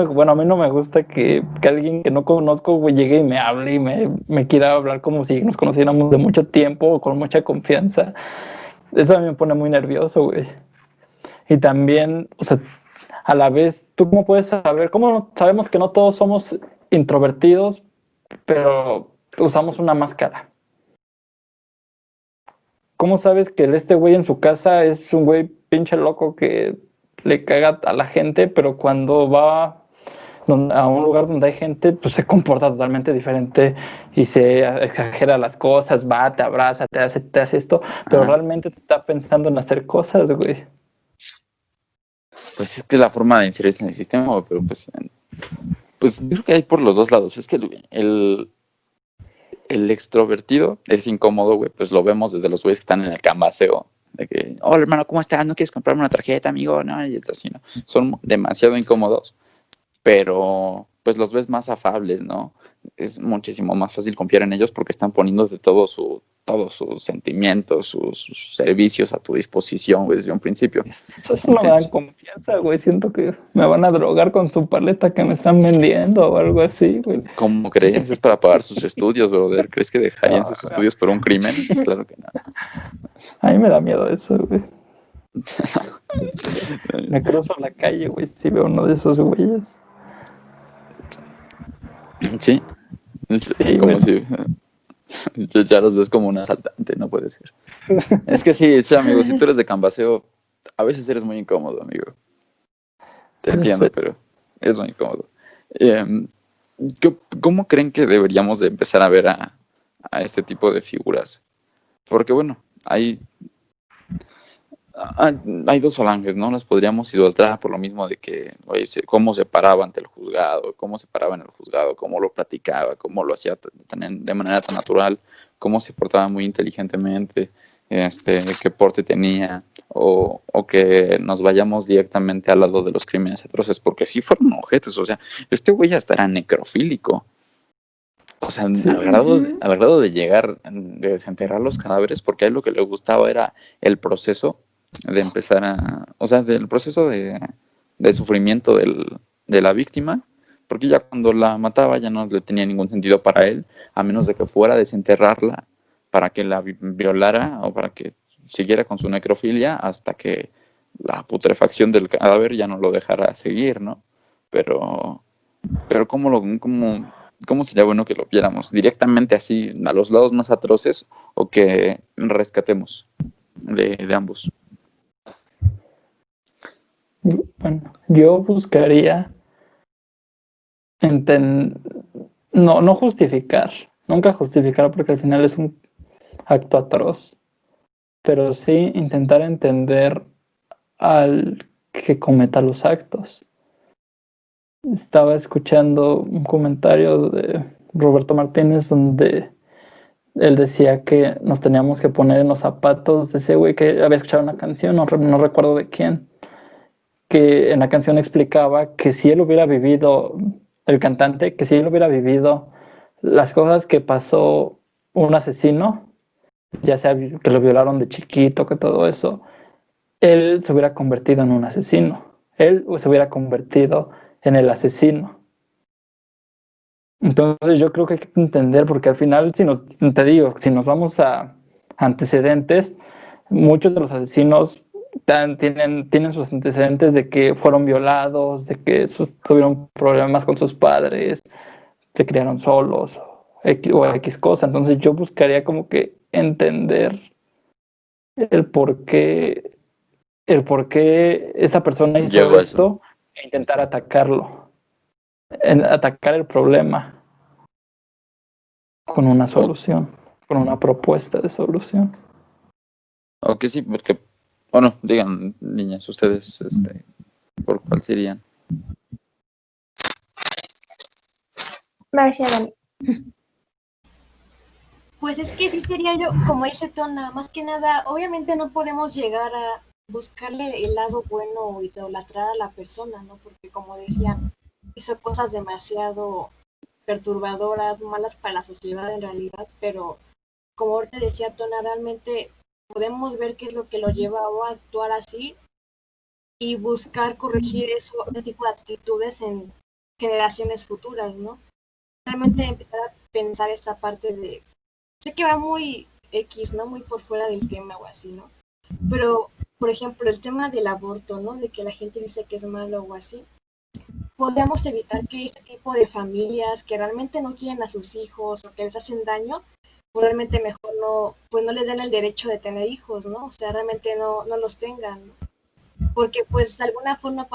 Bueno, a mí no me gusta que alguien que no conozco, güey, llegue y me hable y me quiera hablar como si nos conociéramos de mucho tiempo o con mucha confianza. Eso a mí me pone muy nervioso, güey. Y también, o sea, a la vez, ¿tú cómo puedes saber? Sabemos que no todos somos introvertidos, pero usamos una máscara? ¿Cómo sabes que este güey en su casa es un güey pinche loco que le caga a la gente, pero cuando va a un lugar donde hay gente, pues se comporta totalmente diferente y se exagera las cosas, va, te abraza, te hace esto, pero Ajá. realmente te está pensando en hacer cosas, güey. Pues es que es la forma de inserirse en el sistema, pero pues yo creo que hay por los dos lados. Es que el extrovertido es incómodo, güey, pues lo vemos desde los güeyes que están en el cambaseo, de que, hola hermano, ¿cómo estás? ¿No quieres comprarme una tarjeta, amigo? No, y es así, ¿no? Son demasiado incómodos, pero pues los ves más afables, ¿no? Es muchísimo más fácil confiar en ellos porque están poniendo de todos sus sentimientos, sus servicios a tu disposición, güey, desde un principio. Eso no me dan confianza, güey. Siento que me van a drogar con su paleta que me están vendiendo o algo así, güey. ¿Cómo crees? Es para pagar sus estudios, brother. ¿Crees que dejarían sus estudios por un crimen? Claro que no. A mí me da miedo eso, güey. Me cruzo la calle, güey, si veo uno de esos güeyes. Sí, Sí, como güey. si ya los ves como un asaltante, no puede ser. Es que sí, amigo, si tú eres de cambaseo, a veces eres muy incómodo, amigo. Te entiendo, Sí. pero es muy incómodo. ¿Cómo creen que deberíamos de empezar a ver a este tipo de figuras? Porque bueno, hay dos falanges, ¿no? Las podríamos idolatrar por lo mismo de que, oye, cómo se paraba ante el juzgado, cómo se paraba en el juzgado, cómo lo platicaba, cómo lo hacía de manera tan natural, cómo se portaba muy inteligentemente, qué porte tenía, o que nos vayamos directamente al lado de los crímenes atroces, porque sí fueron ojetes, o sea, este güey hasta era necrofílico. O sea, Sí. al grado de llegar, de desenterrar los cadáveres, porque a él lo que le gustaba era el proceso de empezar o sea, del proceso de sufrimiento de la víctima, porque ya cuando la mataba ya no le tenía ningún sentido para él, a menos de que fuera a desenterrarla para que la violara o para que siguiera con su necrofilia hasta que la putrefacción del cadáver ya no lo dejara seguir, ¿no? Pero ¿cómo sería bueno que lo viéramos? ¿Directamente así, a los lados más atroces, o que rescatemos de ambos? Bueno, yo buscaría no justificar, nunca justificar porque al final es un acto atroz, pero sí intentar entender al que cometa los actos. Estaba escuchando un comentario de Roberto Martínez donde él decía que nos teníamos que poner en los zapatos de ese güey que había escuchado una canción, no recuerdo de quién, que en la canción explicaba que si él hubiera vivido, el cantante, que si él hubiera vivido las cosas que pasó un asesino, ya sea que lo violaron de chiquito, que todo eso, él se hubiera convertido en un asesino, él se hubiera convertido en el asesino. Entonces yo creo que hay que entender, porque al final, te digo, si nos vamos a antecedentes, muchos de los asesinos tienen sus antecedentes de que fueron violados, de que tuvieron problemas con sus padres, se criaron solos o X cosa. Entonces yo buscaría como que entender el por qué esa persona hizo Llegó a eso. esto e intentar atacarlo, atacar el problema con una solución, con una propuesta de solución. Aunque sí, porque, bueno, digan, niñas, ustedes, ¿por cuál serían? Vaya, Dani. Pues es que sí sería yo, como dice Tona, más que nada, obviamente no podemos llegar a buscarle el lado bueno o idolatrar a la persona, ¿no? Porque como decían, hizo cosas demasiado perturbadoras, malas para la sociedad en realidad, pero como ahorita decía Tona, realmente podemos ver qué es lo que lo lleva a actuar así y buscar corregir ese tipo de actitudes en generaciones futuras, ¿no? Realmente empezar a pensar esta parte de, sé que va muy X, ¿no? Muy por fuera del tema o así, ¿no? Pero, por ejemplo, el tema del aborto, ¿no? De que la gente dice que es malo o así. Podemos evitar que este tipo de familias que realmente no quieren a sus hijos o que les hacen daño, pues realmente mejor no, pues no les den el derecho de tener hijos, ¿no? O sea, realmente no los tengan, ¿no? Porque pues de alguna forma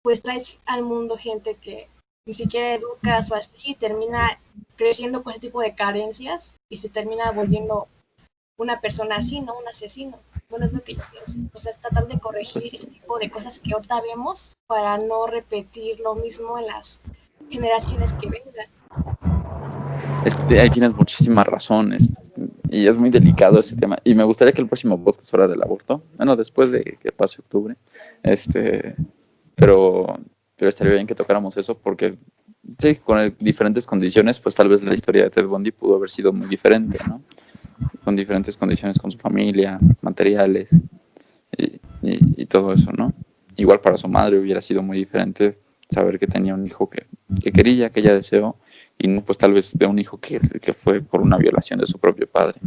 pues traes al mundo gente que ni siquiera educas o así y termina creciendo con ese tipo de carencias y se termina volviendo una persona así, ¿no? Un asesino. Bueno, es lo que yo pienso. O sea, es tratar de corregir ese tipo de cosas que ahorita vemos para no repetir lo mismo en las generaciones que vengan. Ahí tienes muchísimas razones y es muy delicado ese tema. Y me gustaría que el próximo podcast fuera del aborto, bueno, después de que pase octubre, este, pero, pero estaría bien que tocáramos eso porque sí, con diferentes condiciones, pues tal vez la historia de Ted Bundy pudo haber sido muy diferente, ¿no? Con diferentes condiciones con su familia, materiales y todo eso, ¿no? Igual para su madre hubiera sido muy diferente saber que tenía un hijo que quería, que ella deseó, y no pues tal vez de un hijo que fue por una violación de su propio padre.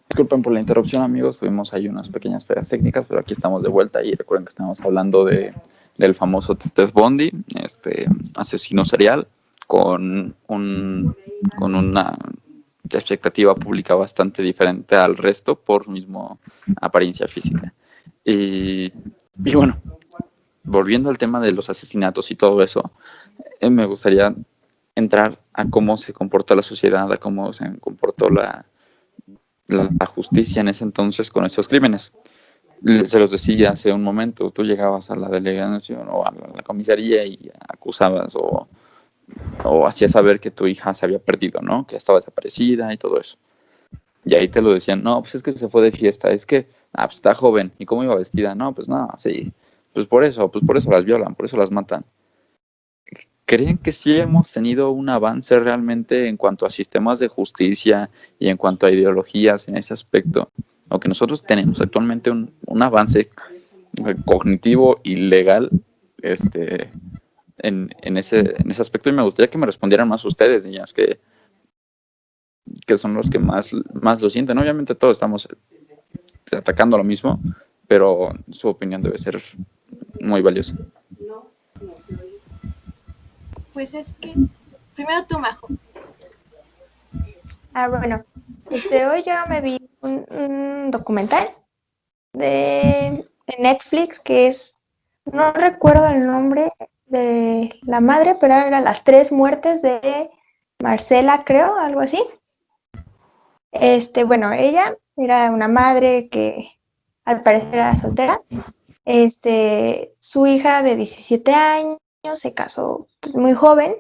Disculpen por la interrupción, amigos, tuvimos ahí unas pequeñas fallas técnicas, pero aquí estamos de vuelta y recuerden que estamos hablando del famoso Ted Bundy, asesino serial, con una expectativa pública bastante diferente al resto por mismo apariencia física. Y bueno, volviendo al tema de los asesinatos y todo eso, me gustaría entrar a cómo se comportó la sociedad, a cómo se comportó la justicia en ese entonces con esos crímenes. Se los decía hace un momento, tú llegabas a la delegación o a la comisaría y acusabas o hacías saber que tu hija se había perdido, ¿no? Que estaba desaparecida y todo eso. Y ahí te lo decían, no, pues es que se fue de fiesta, es que pues está joven. ¿Y cómo iba vestida? No, pues no, sí. Pues por eso las violan, por eso las matan. ¿Creen que sí hemos tenido un avance realmente en cuanto a sistemas de justicia y en cuanto a ideologías en ese aspecto? O que nosotros tenemos actualmente un avance cognitivo y legal en ese aspecto. Y me gustaría que me respondieran más ustedes, niñas, que son los que más lo sienten. Obviamente todos estamos atacando lo mismo, pero su opinión debe ser muy valiosa. Pues es que, primero tú, Majo. Bueno, hoy yo me vi un documental de Netflix que es, no recuerdo el nombre de la madre, pero eran las 3 muertes de Marcela, creo, algo así. Bueno, ella era una madre que al parecer era soltera. Su hija de 17 años se casó pues, muy joven.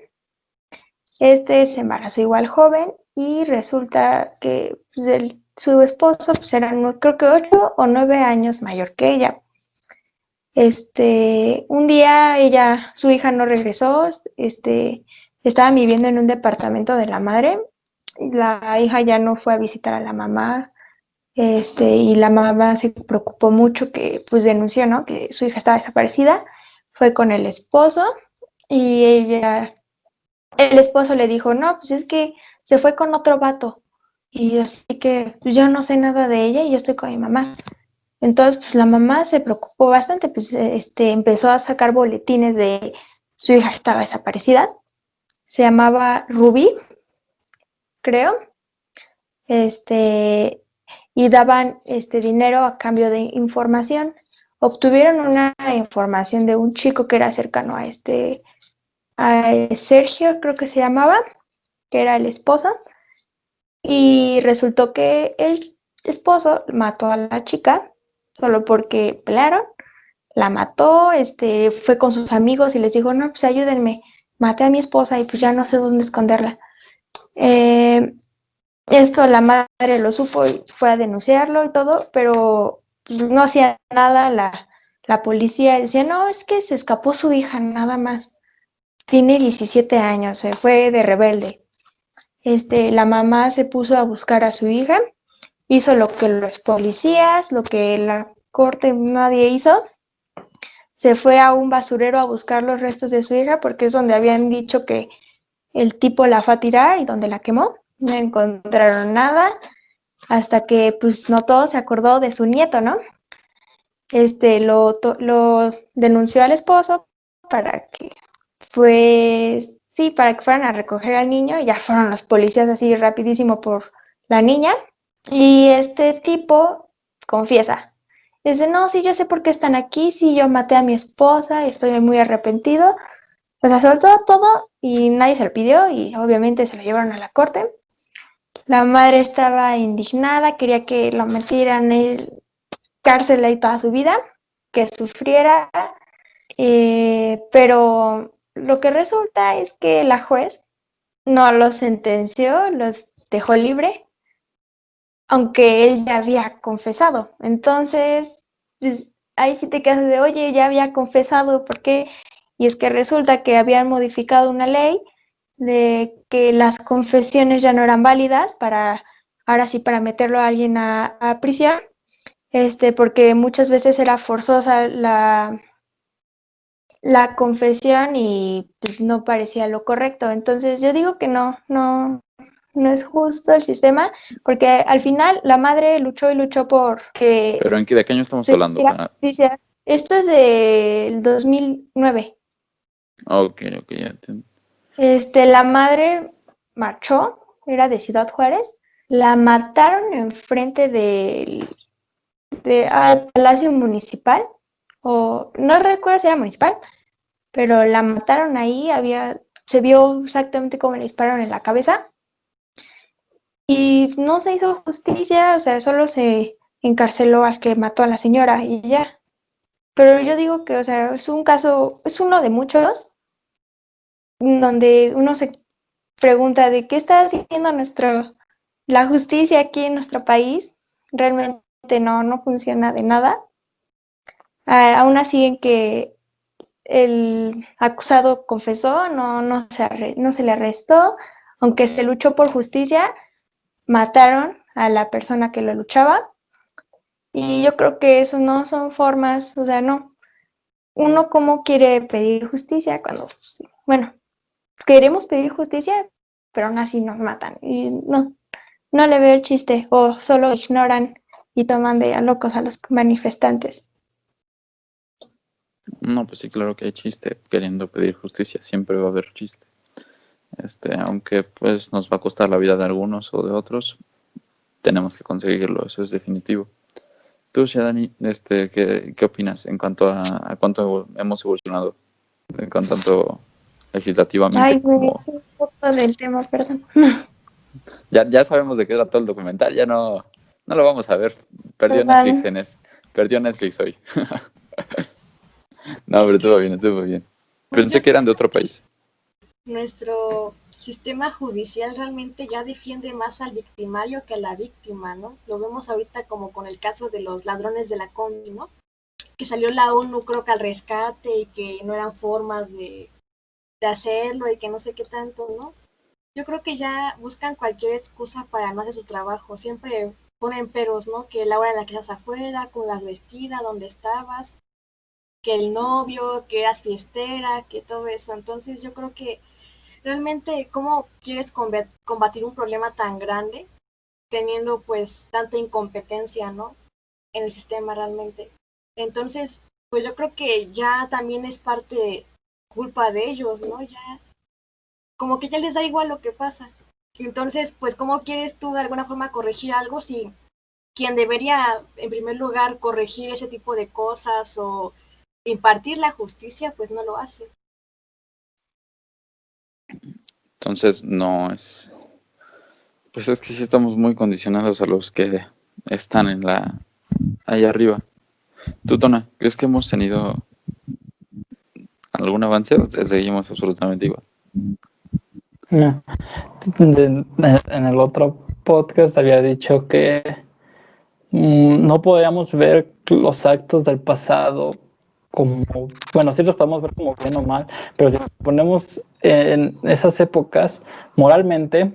Se embarazó igual joven y resulta que pues, su esposo pues, era creo que 8 o 9 años mayor que ella. Un día su hija no regresó, estaban viviendo en un departamento de la madre. La hija ya no fue a visitar a la mamá, y la mamá se preocupó mucho que pues denunció, ¿no? Que su hija estaba desaparecida. Fue con el esposo y el esposo le dijo, no, pues es que se fue con otro vato. Y así que pues, yo no sé nada de ella y yo estoy con mi mamá. Entonces, pues la mamá se preocupó bastante, pues empezó a sacar boletines de su hija estaba desaparecida. Se llamaba Rubí, creo. Y daban dinero a cambio de información. Obtuvieron una información de un chico que era cercano a Sergio, creo que se llamaba, que era el esposo, y resultó que el esposo mató a la chica solo porque pelearon, la mató, fue con sus amigos y les dijo, no, pues ayúdenme, maté a mi esposa y pues ya no sé dónde esconderla. Esto la madre lo supo y fue a denunciarlo y todo, pero no hacía nada la policía. Decía, no, es que se escapó su hija, nada más. Tiene 17 años, se fue de rebelde. La mamá se puso a buscar a su hija, hizo lo que los policías, lo que la corte nadie hizo. Se fue a un basurero a buscar los restos de su hija porque es donde habían dicho que el tipo la fue a tirar y donde la quemó. No encontraron nada hasta que pues notó, se acordó de su nieto, ¿no? Lo denunció al esposo para que pues sí, para que fueran a recoger al niño y ya fueron los policías así rapidísimo por la niña y este tipo confiesa. Dice, no, sí, yo sé por qué están aquí, sí, yo maté a mi esposa y estoy muy arrepentido. O sea, soltó todo y nadie se lo pidió y obviamente se lo llevaron a la corte. La madre estaba indignada, quería que lo metieran en cárcel ahí toda su vida, que sufriera, pero lo que resulta es que la juez no los sentenció, los dejó libre, aunque él ya había confesado. Entonces, pues, ahí sí te quedas de, oye, ya había confesado, ¿por qué? Y es que resulta que habían modificado una ley de que las confesiones ya no eran válidas para, ahora sí, para meterlo a alguien a prisión, porque muchas veces era forzosa la confesión y pues, no parecía lo correcto. Entonces yo digo que no es justo el sistema, porque al final la madre luchó y luchó por que Pero ¿de qué año estamos se hablando? hiciera justicia. Esto es del 2009. Ok, ya entiendo. La madre marchó, era de Ciudad Juárez, la mataron enfrente al Palacio Municipal, o no recuerdo si era municipal, pero la mataron ahí, se vio exactamente cómo le dispararon en la cabeza y no se hizo justicia, o sea, solo se encarceló al que mató a la señora y ya. Pero yo digo que, o sea, es un caso, es uno de muchos donde uno se pregunta de qué está haciendo la justicia aquí en nuestro país. Realmente no funciona de nada. Aún así en que el acusado confesó, no se le arrestó, aunque se luchó por justicia, mataron a la persona que lo luchaba. Y yo creo que eso no son formas, o sea, no. Uno cómo quiere pedir justicia cuando, pues, bueno, queremos pedir justicia, pero aún así nos matan. Y no le veo el chiste, o solo ignoran y toman de a locos a los manifestantes. No, pues sí, claro que hay chiste. Queriendo pedir justicia, siempre va a haber chiste. Aunque pues nos va a costar la vida de algunos o de otros, tenemos que conseguirlo, eso es definitivo. Tú, Shadani, ¿qué opinas en cuanto a cuánto hemos evolucionado con tanto legislativamente Ay, me como... un poco del tema, perdón. Ya sabemos de qué era todo el documental, ya no lo vamos a ver. Perdió Netflix Perdón. en eso. Perdió Netflix hoy. No, pero Es que, estuvo bien. pues Pensé yo que creo eran de otro país. que nuestro sistema judicial realmente ya defiende más al victimario que a la víctima, ¿no? Lo vemos ahorita como con el caso de los ladrones de la combi, ¿no? Que salió la ONU creo que al rescate y que no eran formas de hacerlo y que no sé qué tanto, ¿no? Yo creo que ya buscan cualquier excusa para no hacer su trabajo. Siempre ponen peros, ¿no? Que la hora en la que estás afuera, con las vestidas, donde estabas, que el novio, que eras fiestera, que todo eso. Entonces yo creo que realmente, ¿cómo quieres combatir un problema tan grande teniendo pues tanta incompetencia, ¿no? En el sistema realmente. Entonces, pues yo creo que ya también es parte culpa de ellos, ¿no? Ya como que ya les da igual lo que pasa. Entonces, pues, ¿cómo quieres tú de alguna forma corregir algo si quien debería, en primer lugar, corregir ese tipo de cosas o impartir la justicia, pues no lo hace? Entonces, no es... Pues es que sí estamos muy condicionados a los que están ahí arriba. Tú, Tona, ¿crees que hemos tenido algún avance o seguimos absolutamente igual? No. En el otro podcast había dicho que no podíamos ver los actos del pasado como, bueno, sí los podemos ver como bien o mal, pero si nos ponemos en esas épocas, moralmente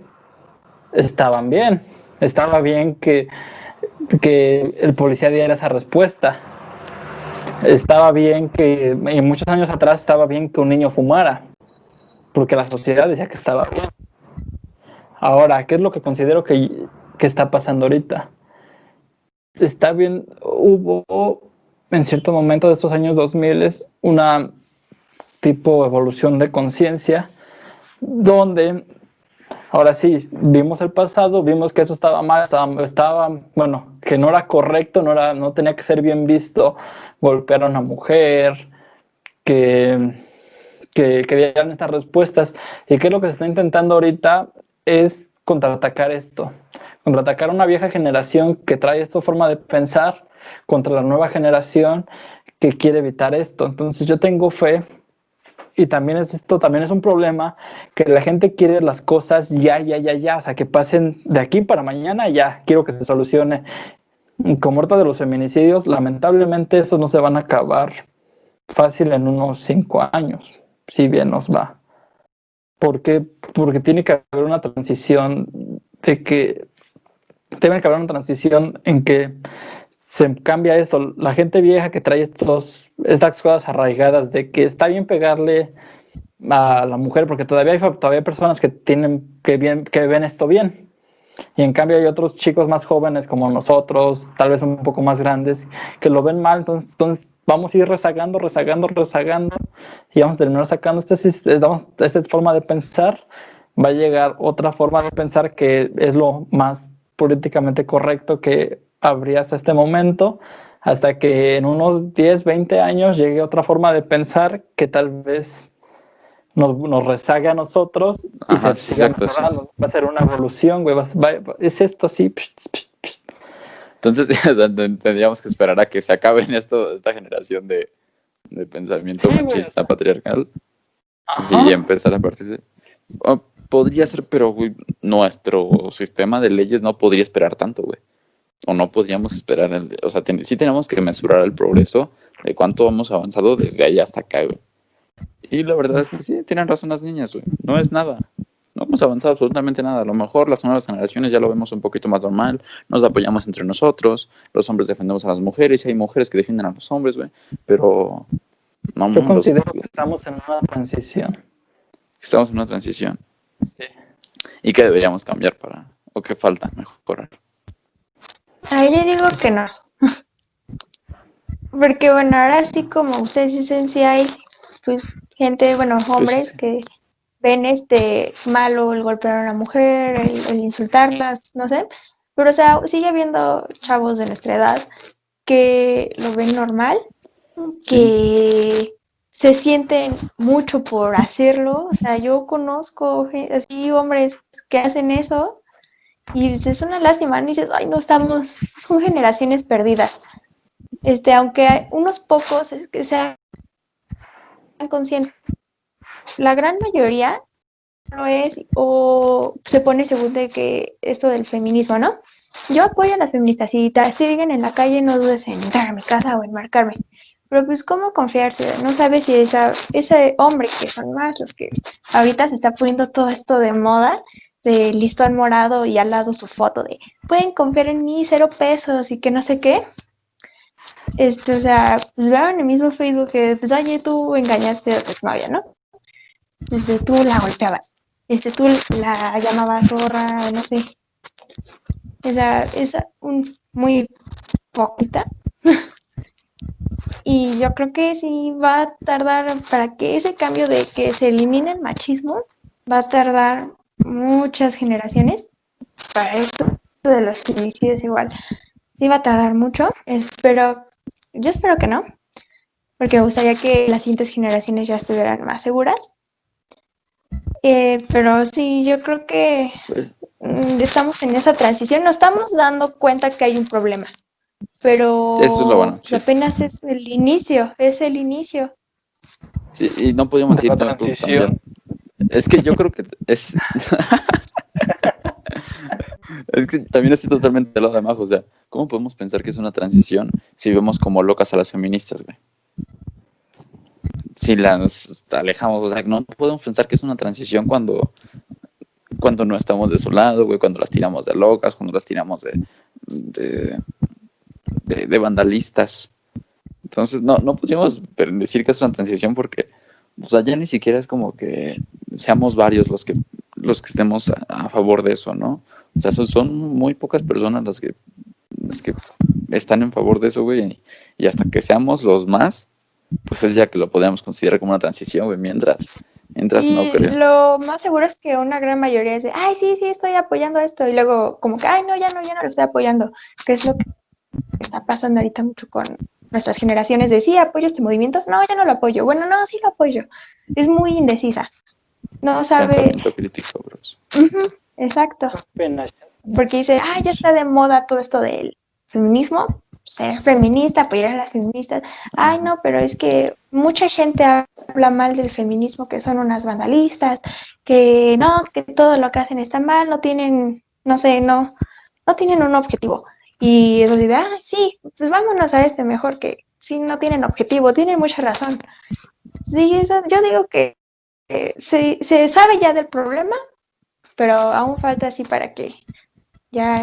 estaban bien. Estaba bien que el policía diera esa respuesta. Estaba bien y muchos años atrás estaba bien que un niño fumara, porque la sociedad decía que estaba bien. Ahora, ¿qué es lo que considero que está pasando ahorita? Está bien, hubo en cierto momento de estos años 2000 una tipo evolución de conciencia donde ahora sí vimos el pasado, vimos que eso estaba mal, bueno, que no era correcto, no tenía que ser bien visto golpear a una mujer, que dieran estas respuestas. ¿Y qué es lo que se está intentando ahorita? Es contraatacar esto, contraatacar a una vieja generación que trae esta forma de pensar contra la nueva generación que quiere evitar esto. Entonces yo tengo fe y también esto también es un problema, que la gente quiere las cosas ya, o sea, que pasen de aquí para mañana, ya, quiero que se solucione. Como ahorita de los feminicidios, lamentablemente esos no se van a acabar fácil en unos 5 años, si bien nos va. ¿Por qué? Porque tiene que haber una transición en que se cambia esto. La gente vieja que trae estas cosas arraigadas de que está bien pegarle a la mujer, porque todavía hay personas que ven esto bien. Y en cambio hay otros chicos más jóvenes como nosotros, tal vez un poco más grandes, que lo ven mal. Entonces vamos a ir rezagando, y vamos a terminar sacando esta forma de pensar. Va a llegar otra forma de pensar que es lo más políticamente correcto que habría hasta este momento, hasta que en unos 10, 20 años llegue otra forma de pensar que tal vez nos rezague a nosotros y Ajá, se sí, siga exacto, sí. mejorando. Va a ser una evolución, güey. Es esto así. Entonces tendríamos que esperar a que se acabe esta generación de pensamiento Sí, güey, machista, patriarcal, ajá. y empezar a partir de... podría ser, pero güey, nuestro sistema de leyes no podría esperar tanto, güey. O no podríamos esperar, o sea, sí tenemos que mesurar el progreso de cuánto hemos avanzado desde allá hasta acá, güey. Y la verdad es que sí, tienen razón las niñas, güey. No es nada. No hemos avanzado absolutamente nada. A lo mejor las nuevas generaciones ya lo vemos un poquito más normal. Nos apoyamos entre nosotros. Los hombres defendemos a las mujeres y hay mujeres que defienden a los hombres, güey. Pero no, Yo considero que estamos en una transición. estamos en una transición. Sí. ¿Y qué deberíamos cambiar o qué falta mejorar? Ahí le digo que no. Porque bueno, ahora sí como ustedes dicen, sí hay pues gente, bueno, hombres Sí. que ven malo el golpear a una mujer, el insultarlas, no sé. Pero o sea, sigue habiendo chavos de nuestra edad que lo ven normal, que se sienten mucho por hacerlo. O sea, yo conozco así hombres que hacen eso y es una lástima, ¿no? Y dices, ay, no estamos, son generaciones perdidas. Aunque hay unos pocos que sean conscientes, la gran mayoría no es o se pone según de que esto del feminismo, ¿no? Yo apoyo a las feministas, si te siguen en la calle no dudes en entrar a mi casa o en marcarme, pero pues cómo confiarse, no sabes si ese hombre, que son más los que ahorita se está poniendo todo esto de moda, de listón morado y al lado su foto de pueden confiar en mí, 0 pesos y que no sé qué. O sea, pues veo en el mismo Facebook que, pues, oye, tú engañaste a tu exnovia, ¿no? Tú la golpeabas, tú la llamabas zorra, no sé. O sea, es muy poquita. Y yo creo que sí va a tardar para que ese cambio de que se elimine el machismo, va a tardar muchas generaciones. Para esto de los feminicidios igual, sí va a tardar mucho. Yo espero que no, porque me gustaría que las siguientes generaciones ya estuvieran más seguras. Pero sí, yo creo que estamos en esa transición, nos estamos dando cuenta que hay un problema, pero Eso es lo bueno, sí. apenas es el inicio, Sí, y no podríamos De ir la tanto transición. también. Es que yo creo que es... Es que también estoy totalmente del lado de Majo, o sea, ¿cómo podemos pensar que es una transición si vemos como locas a las feministas, güey? Si las alejamos, o sea, no podemos pensar que es una transición cuando no estamos de su lado, güey, cuando las tiramos de locas, cuando las tiramos de vandalistas. Entonces, no podríamos decir que es una transición porque, o sea, ya ni siquiera es como que seamos varios los que estemos a favor de eso, ¿no? O sea, son muy pocas personas las que están en favor de eso, güey, y hasta que seamos los más, pues es ya que lo podemos considerar como una transición, güey, mientras no y creo. lo más seguro es que una gran mayoría es de, ay, sí, estoy apoyando esto, y luego como que, ay, no, ya no lo estoy apoyando, que es lo que está pasando ahorita mucho con nuestras generaciones de, sí, apoyo este movimiento, no, ya no lo apoyo, bueno, no, sí lo apoyo, es muy indecisa, no sabe, Pensamiento crítico, bros. exacto, Pena. porque dice, ah, ya está de moda todo esto del feminismo, ser feminista, apoyar a las feministas. Ay, no, pero es que mucha gente habla mal del feminismo, que son unas vandalistas, que no, que todo lo que hacen está mal, no tienen, no sé, no tienen un objetivo. Y eso de, ah, sí, pues vámonos a este mejor que sí, no tienen objetivo, tienen mucha razón. Sí, eso, yo digo que se sabe ya del problema, pero aún falta así para que ya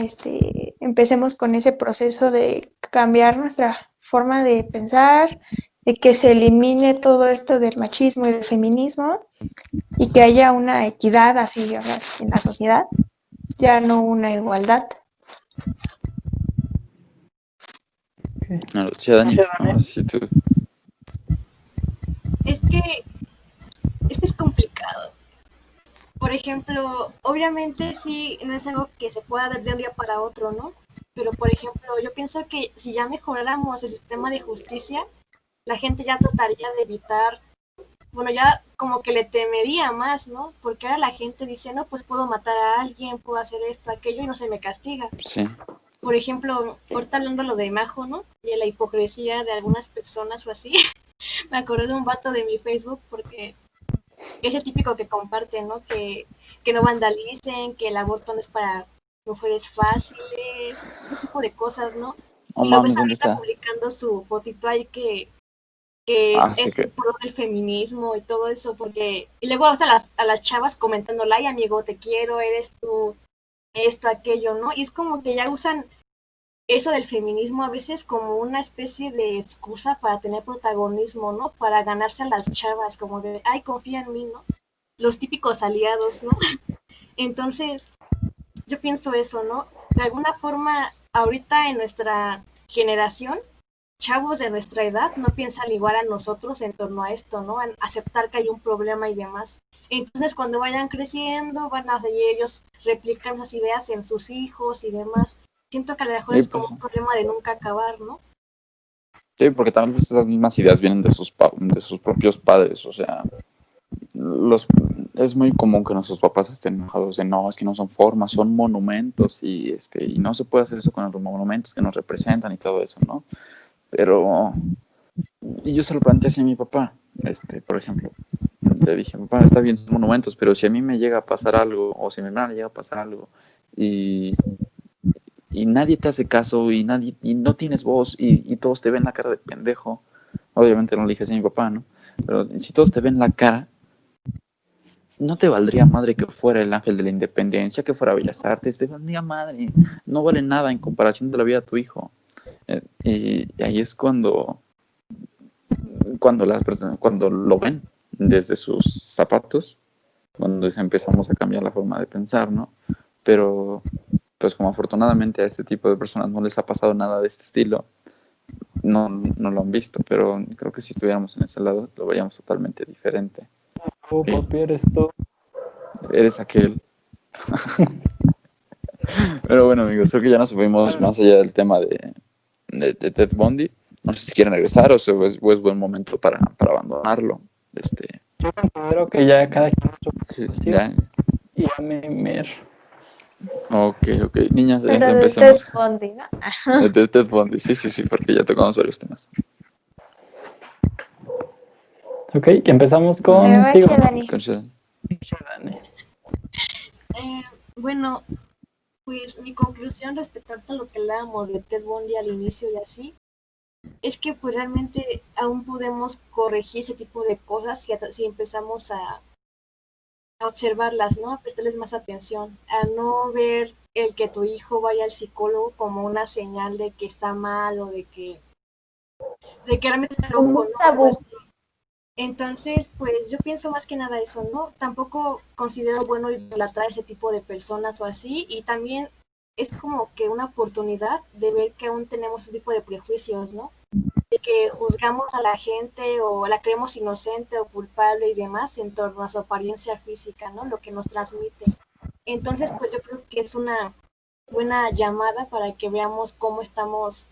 empecemos con ese proceso de cambiar nuestra forma de pensar, de que se elimine todo esto del machismo y del feminismo y que haya una equidad así ahora en la sociedad, ya no una igualdad. No, sí, Dani, ahora sí tú. Es que es complicado. Por ejemplo, obviamente sí, no es algo que se pueda dar de un día para otro, ¿no? Pero, por ejemplo, yo pienso que si ya mejoráramos el sistema de justicia, la gente ya trataría de evitar, bueno, ya como que le temería más, ¿no? Porque ahora la gente dice, no, pues puedo matar a alguien, puedo hacer esto, aquello y no se me castiga. Sí. Por ejemplo, ahorita hablando lo de Majo, ¿no? Y de la hipocresía de algunas personas o así, me acordé de un vato de mi Facebook porque es el típico que comparte, ¿no? Que no vandalicen, que el aborto no es para mujeres fáciles, ese tipo de cosas, ¿no? Oh, Y lo ves mames, ¿dónde ahorita está? publicando su fotito ahí que Ah, sí es que. pro del feminismo y todo eso, porque... Y luego a las chavas comentándola, ay, amigo, te quiero, eres tú, esto, aquello, ¿no? Y es como que ya usan eso del feminismo a veces como una especie de excusa para tener protagonismo, ¿no? Para ganarse a las chavas, como de, ay, confía en mí, ¿no? Los típicos aliados, ¿no? Entonces, yo pienso eso, ¿no? De alguna forma, ahorita en nuestra generación, chavos de nuestra edad no piensan igual a nosotros en torno a esto, ¿no? A aceptar que hay un problema y demás. Entonces, cuando vayan creciendo, van a seguir ellos replican esas ideas en sus hijos y demás. Siento que a lo mejor Sí, es pues, como un problema de nunca acabar, ¿no? sí, porque también pues, esas mismas ideas vienen de sus propios padres. O sea, los, es muy común que nuestros papás estén enojados de no, es que no son formas, son monumentos y no se puede hacer eso con los monumentos que nos representan y todo eso, ¿no? Pero y yo se lo planteé así a mi papá, por ejemplo. Le dije, papá, está bien sus monumentos, pero si a mí me llega a pasar algo, o si a mi hermana le llega a pasar algo, y, y nadie te hace caso, y no tienes voz, y todos te ven la cara de pendejo, obviamente no le dije así a mi papá, ¿no? Pero si todos te ven la cara, no te valdría madre que fuera el ángel de la independencia, que fuera Bellas Artes, te valdría madre, no vale nada en comparación de la vida de tu hijo. Y ahí es cuando las personas, cuando lo ven desde sus zapatos, cuando empezamos a cambiar la forma de pensar, ¿no? Pero, pues como afortunadamente a este tipo de personas no les ha pasado nada de este estilo, no lo han visto, pero creo que si estuviéramos en ese lado lo veríamos totalmente diferente. Oh, Sí. papi, eres tú. Eres aquel. Pero bueno, amigos, creo que ya nos subimos más allá del tema de Ted Bundy. No sé si quieren regresar o es buen momento para abandonarlo. Yo considero que ya cada quien su Sí, posición y a mí ok. Niñas, Pero de Ted empecemos. Bundy, ¿no? De Ted Bundy, sí, porque ya tocamos varios temas. Ok, que empezamos Me va a contigo. echar Dani. Dani. Bueno, pues mi conclusión respecto a lo que hablábamos de Ted Bundy al inicio y así, es que pues realmente aún podemos corregir ese tipo de cosas si empezamos a observarlas, ¿no? A prestarles más atención, a no ver el que tu hijo vaya al psicólogo como una señal de que está mal o de que realmente está Como loco, un ¿no? Algo tabú. así. Entonces, pues yo pienso más que nada eso, ¿no? Tampoco considero bueno idolatrar ese tipo de personas o así, y también es como que una oportunidad de ver que aún tenemos ese tipo de prejuicios, ¿no? De que juzgamos a la gente o la creemos inocente o culpable y demás en torno a su apariencia física, ¿no? Lo que nos transmite. Entonces, pues yo creo que es una buena llamada para que veamos cómo estamos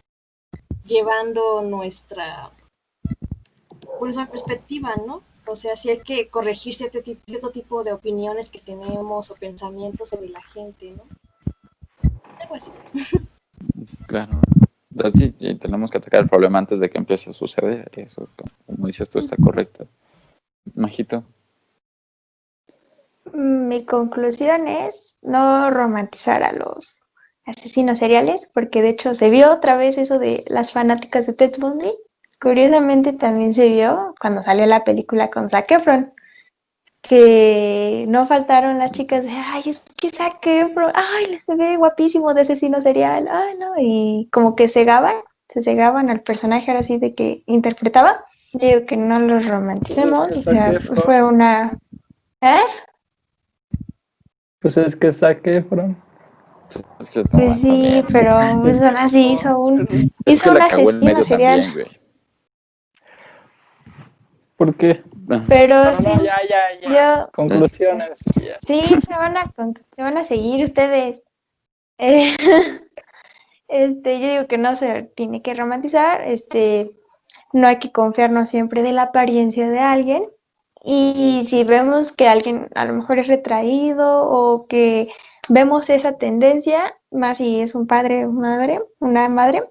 llevando nuestra perspectiva, ¿no? O sea, si hay que corregir cierto tipo de opiniones que tenemos o pensamientos sobre la gente, ¿no? Algo así. Claro. Sí, y tenemos que atacar el problema antes de que empiece a suceder. Eso, como dices tú, está correcto. Majito. Mi conclusión es no romantizar a los asesinos seriales, porque de hecho se vio otra vez eso de las fanáticas de Ted Bundy. Curiosamente también se vio cuando salió la película con Zac Efron, que no faltaron las chicas de, ay, es que Zac Efron, ay, se ve guapísimo de asesino serial, ay, no, y como que se cegaban al personaje ahora sí de que interpretaba. Yo digo que no los romanticemos, o sea, fue una... ¿Eh? Pues es que Zac Efron. Es que no, Pues sí, también. pero pues aún así Es que hizo un la cagó en asesino medio serial. también, güey. ¿Por qué? Pero No, sí, no, ya. yo, Conclusiones, ya. sí, se van a seguir ustedes. Eh, yo digo que no se tiene que romantizar, no hay que confiarnos siempre de la apariencia de alguien. Y si vemos que alguien a lo mejor es retraído o que vemos esa tendencia, más si es un padre o una madre,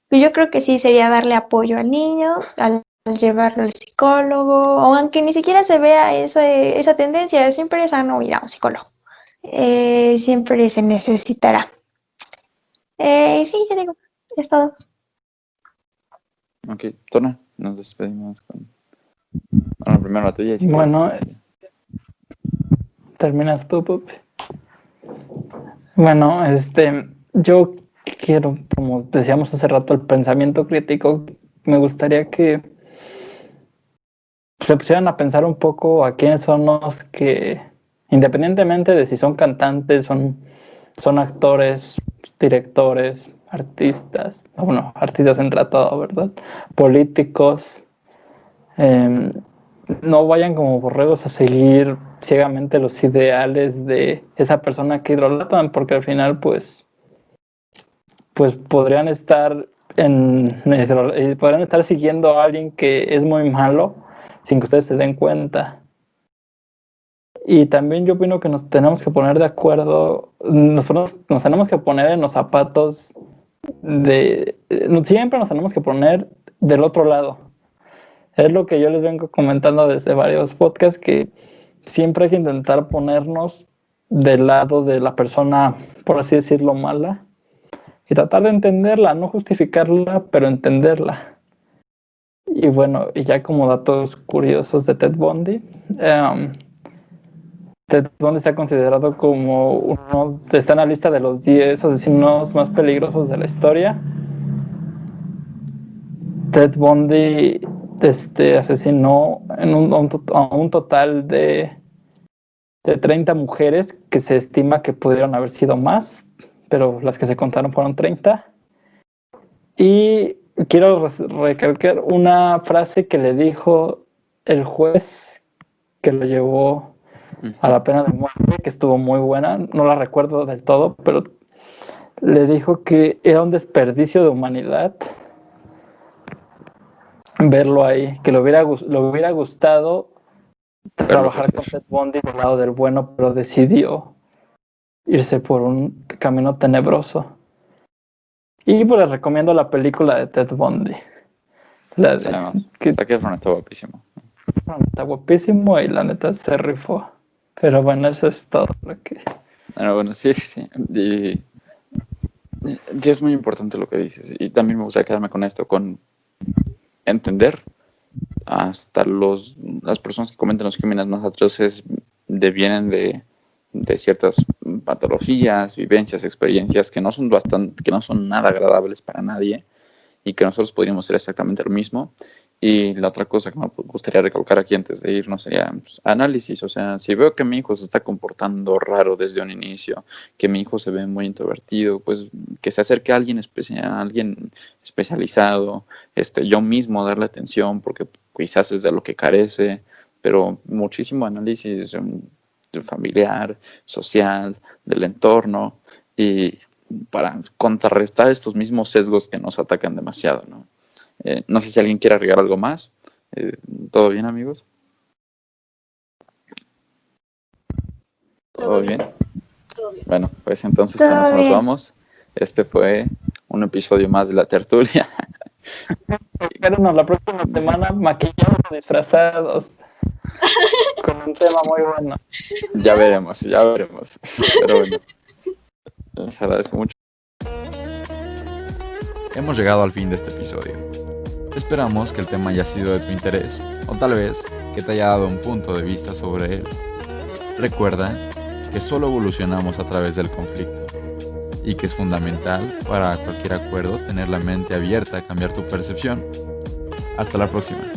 pues yo creo que sí sería darle apoyo al niño, al llevarlo al psicólogo, o aunque ni siquiera se vea esa tendencia, siempre es sano ir a un psicólogo. Siempre se necesitará. Sí, yo digo, es todo. Ok, Tona, nos despedimos con... Bueno, primero la tuya y si quieres. Bueno, terminas tú, Pupi. Bueno, yo quiero, como decíamos hace rato, el pensamiento crítico. Me gustaría que se pusieran a pensar un poco a quiénes son los que, independientemente de si son cantantes, son actores, directores, artistas, bueno, artistas entra todo, ¿verdad? Políticos, eh, no vayan como borregos a seguir ciegamente los ideales de esa persona que idolatran, porque al final, pues podrían estar podrían estar siguiendo a alguien que es muy malo sin que ustedes se den cuenta. Y también yo opino que nos tenemos que poner de acuerdo, nos tenemos que poner en los zapatos siempre nos tenemos que poner del otro lado. Es lo que yo les vengo comentando desde varios podcasts, que siempre hay que intentar ponernos del lado de la persona, por así decirlo, mala, y tratar de entenderla, no justificarla, pero entenderla. Y bueno, y ya como datos curiosos de Ted Bundy, Ted Bundy se ha considerado como está en la lista de los 10 asesinos más peligrosos de la historia. Ted Bundy asesinó a un total de 30 mujeres, que se estima que pudieron haber sido más, pero las que se contaron fueron 30. Y quiero recalcar una frase que le dijo el juez que lo llevó a la pena de muerte, que estuvo muy buena, no la recuerdo del todo, pero le dijo que era un desperdicio de humanidad verlo ahí, que le hubiera gustado trabajar con Ted Bundy del lado del bueno, pero decidió irse por un camino tenebroso. Y pues les recomiendo la película de Ted Bundy. La de, que Zac Efron está guapísimo. Está guapísimo y la neta se rifó. Pero bueno, eso es todo lo que... Bueno, sí. Y es muy importante lo que dices. Y también me gustaría quedarme con esto, con entender hasta las personas que cometen los crímenes más atroces vienen de ciertas patologías, vivencias, experiencias que no son nada agradables para nadie y que nosotros podríamos hacer exactamente lo mismo. Y la otra cosa que me gustaría recalcar aquí antes de irnos sería análisis. O sea, si veo que mi hijo se está comportando raro desde un inicio, que mi hijo se ve muy introvertido, pues que se acerque a alguien especializado, yo mismo darle atención, porque quizás es de lo que carece, pero muchísimo análisis familiar, social, del entorno, y para contrarrestar estos mismos sesgos que nos atacan demasiado, ¿no? No sé si alguien quiere agregar algo más. ¿Todo bien, amigos? ¿Todo bien? Todo bien. Bueno, pues entonces con eso nos vamos. Este fue un episodio más de la tertulia. Espérenos la próxima semana maquillados, disfrazados, con un tema muy bueno. Ya veremos. Pero bueno, les agradezco mucho. Hemos llegado al fin de este episodio. Esperamos que el tema haya sido de tu interés, o tal vez que te haya dado un punto de vista sobre él. Recuerda que solo evolucionamos a través del conflicto, y que es fundamental para cualquier acuerdo tener la mente abierta a cambiar tu percepción. Hasta la próxima.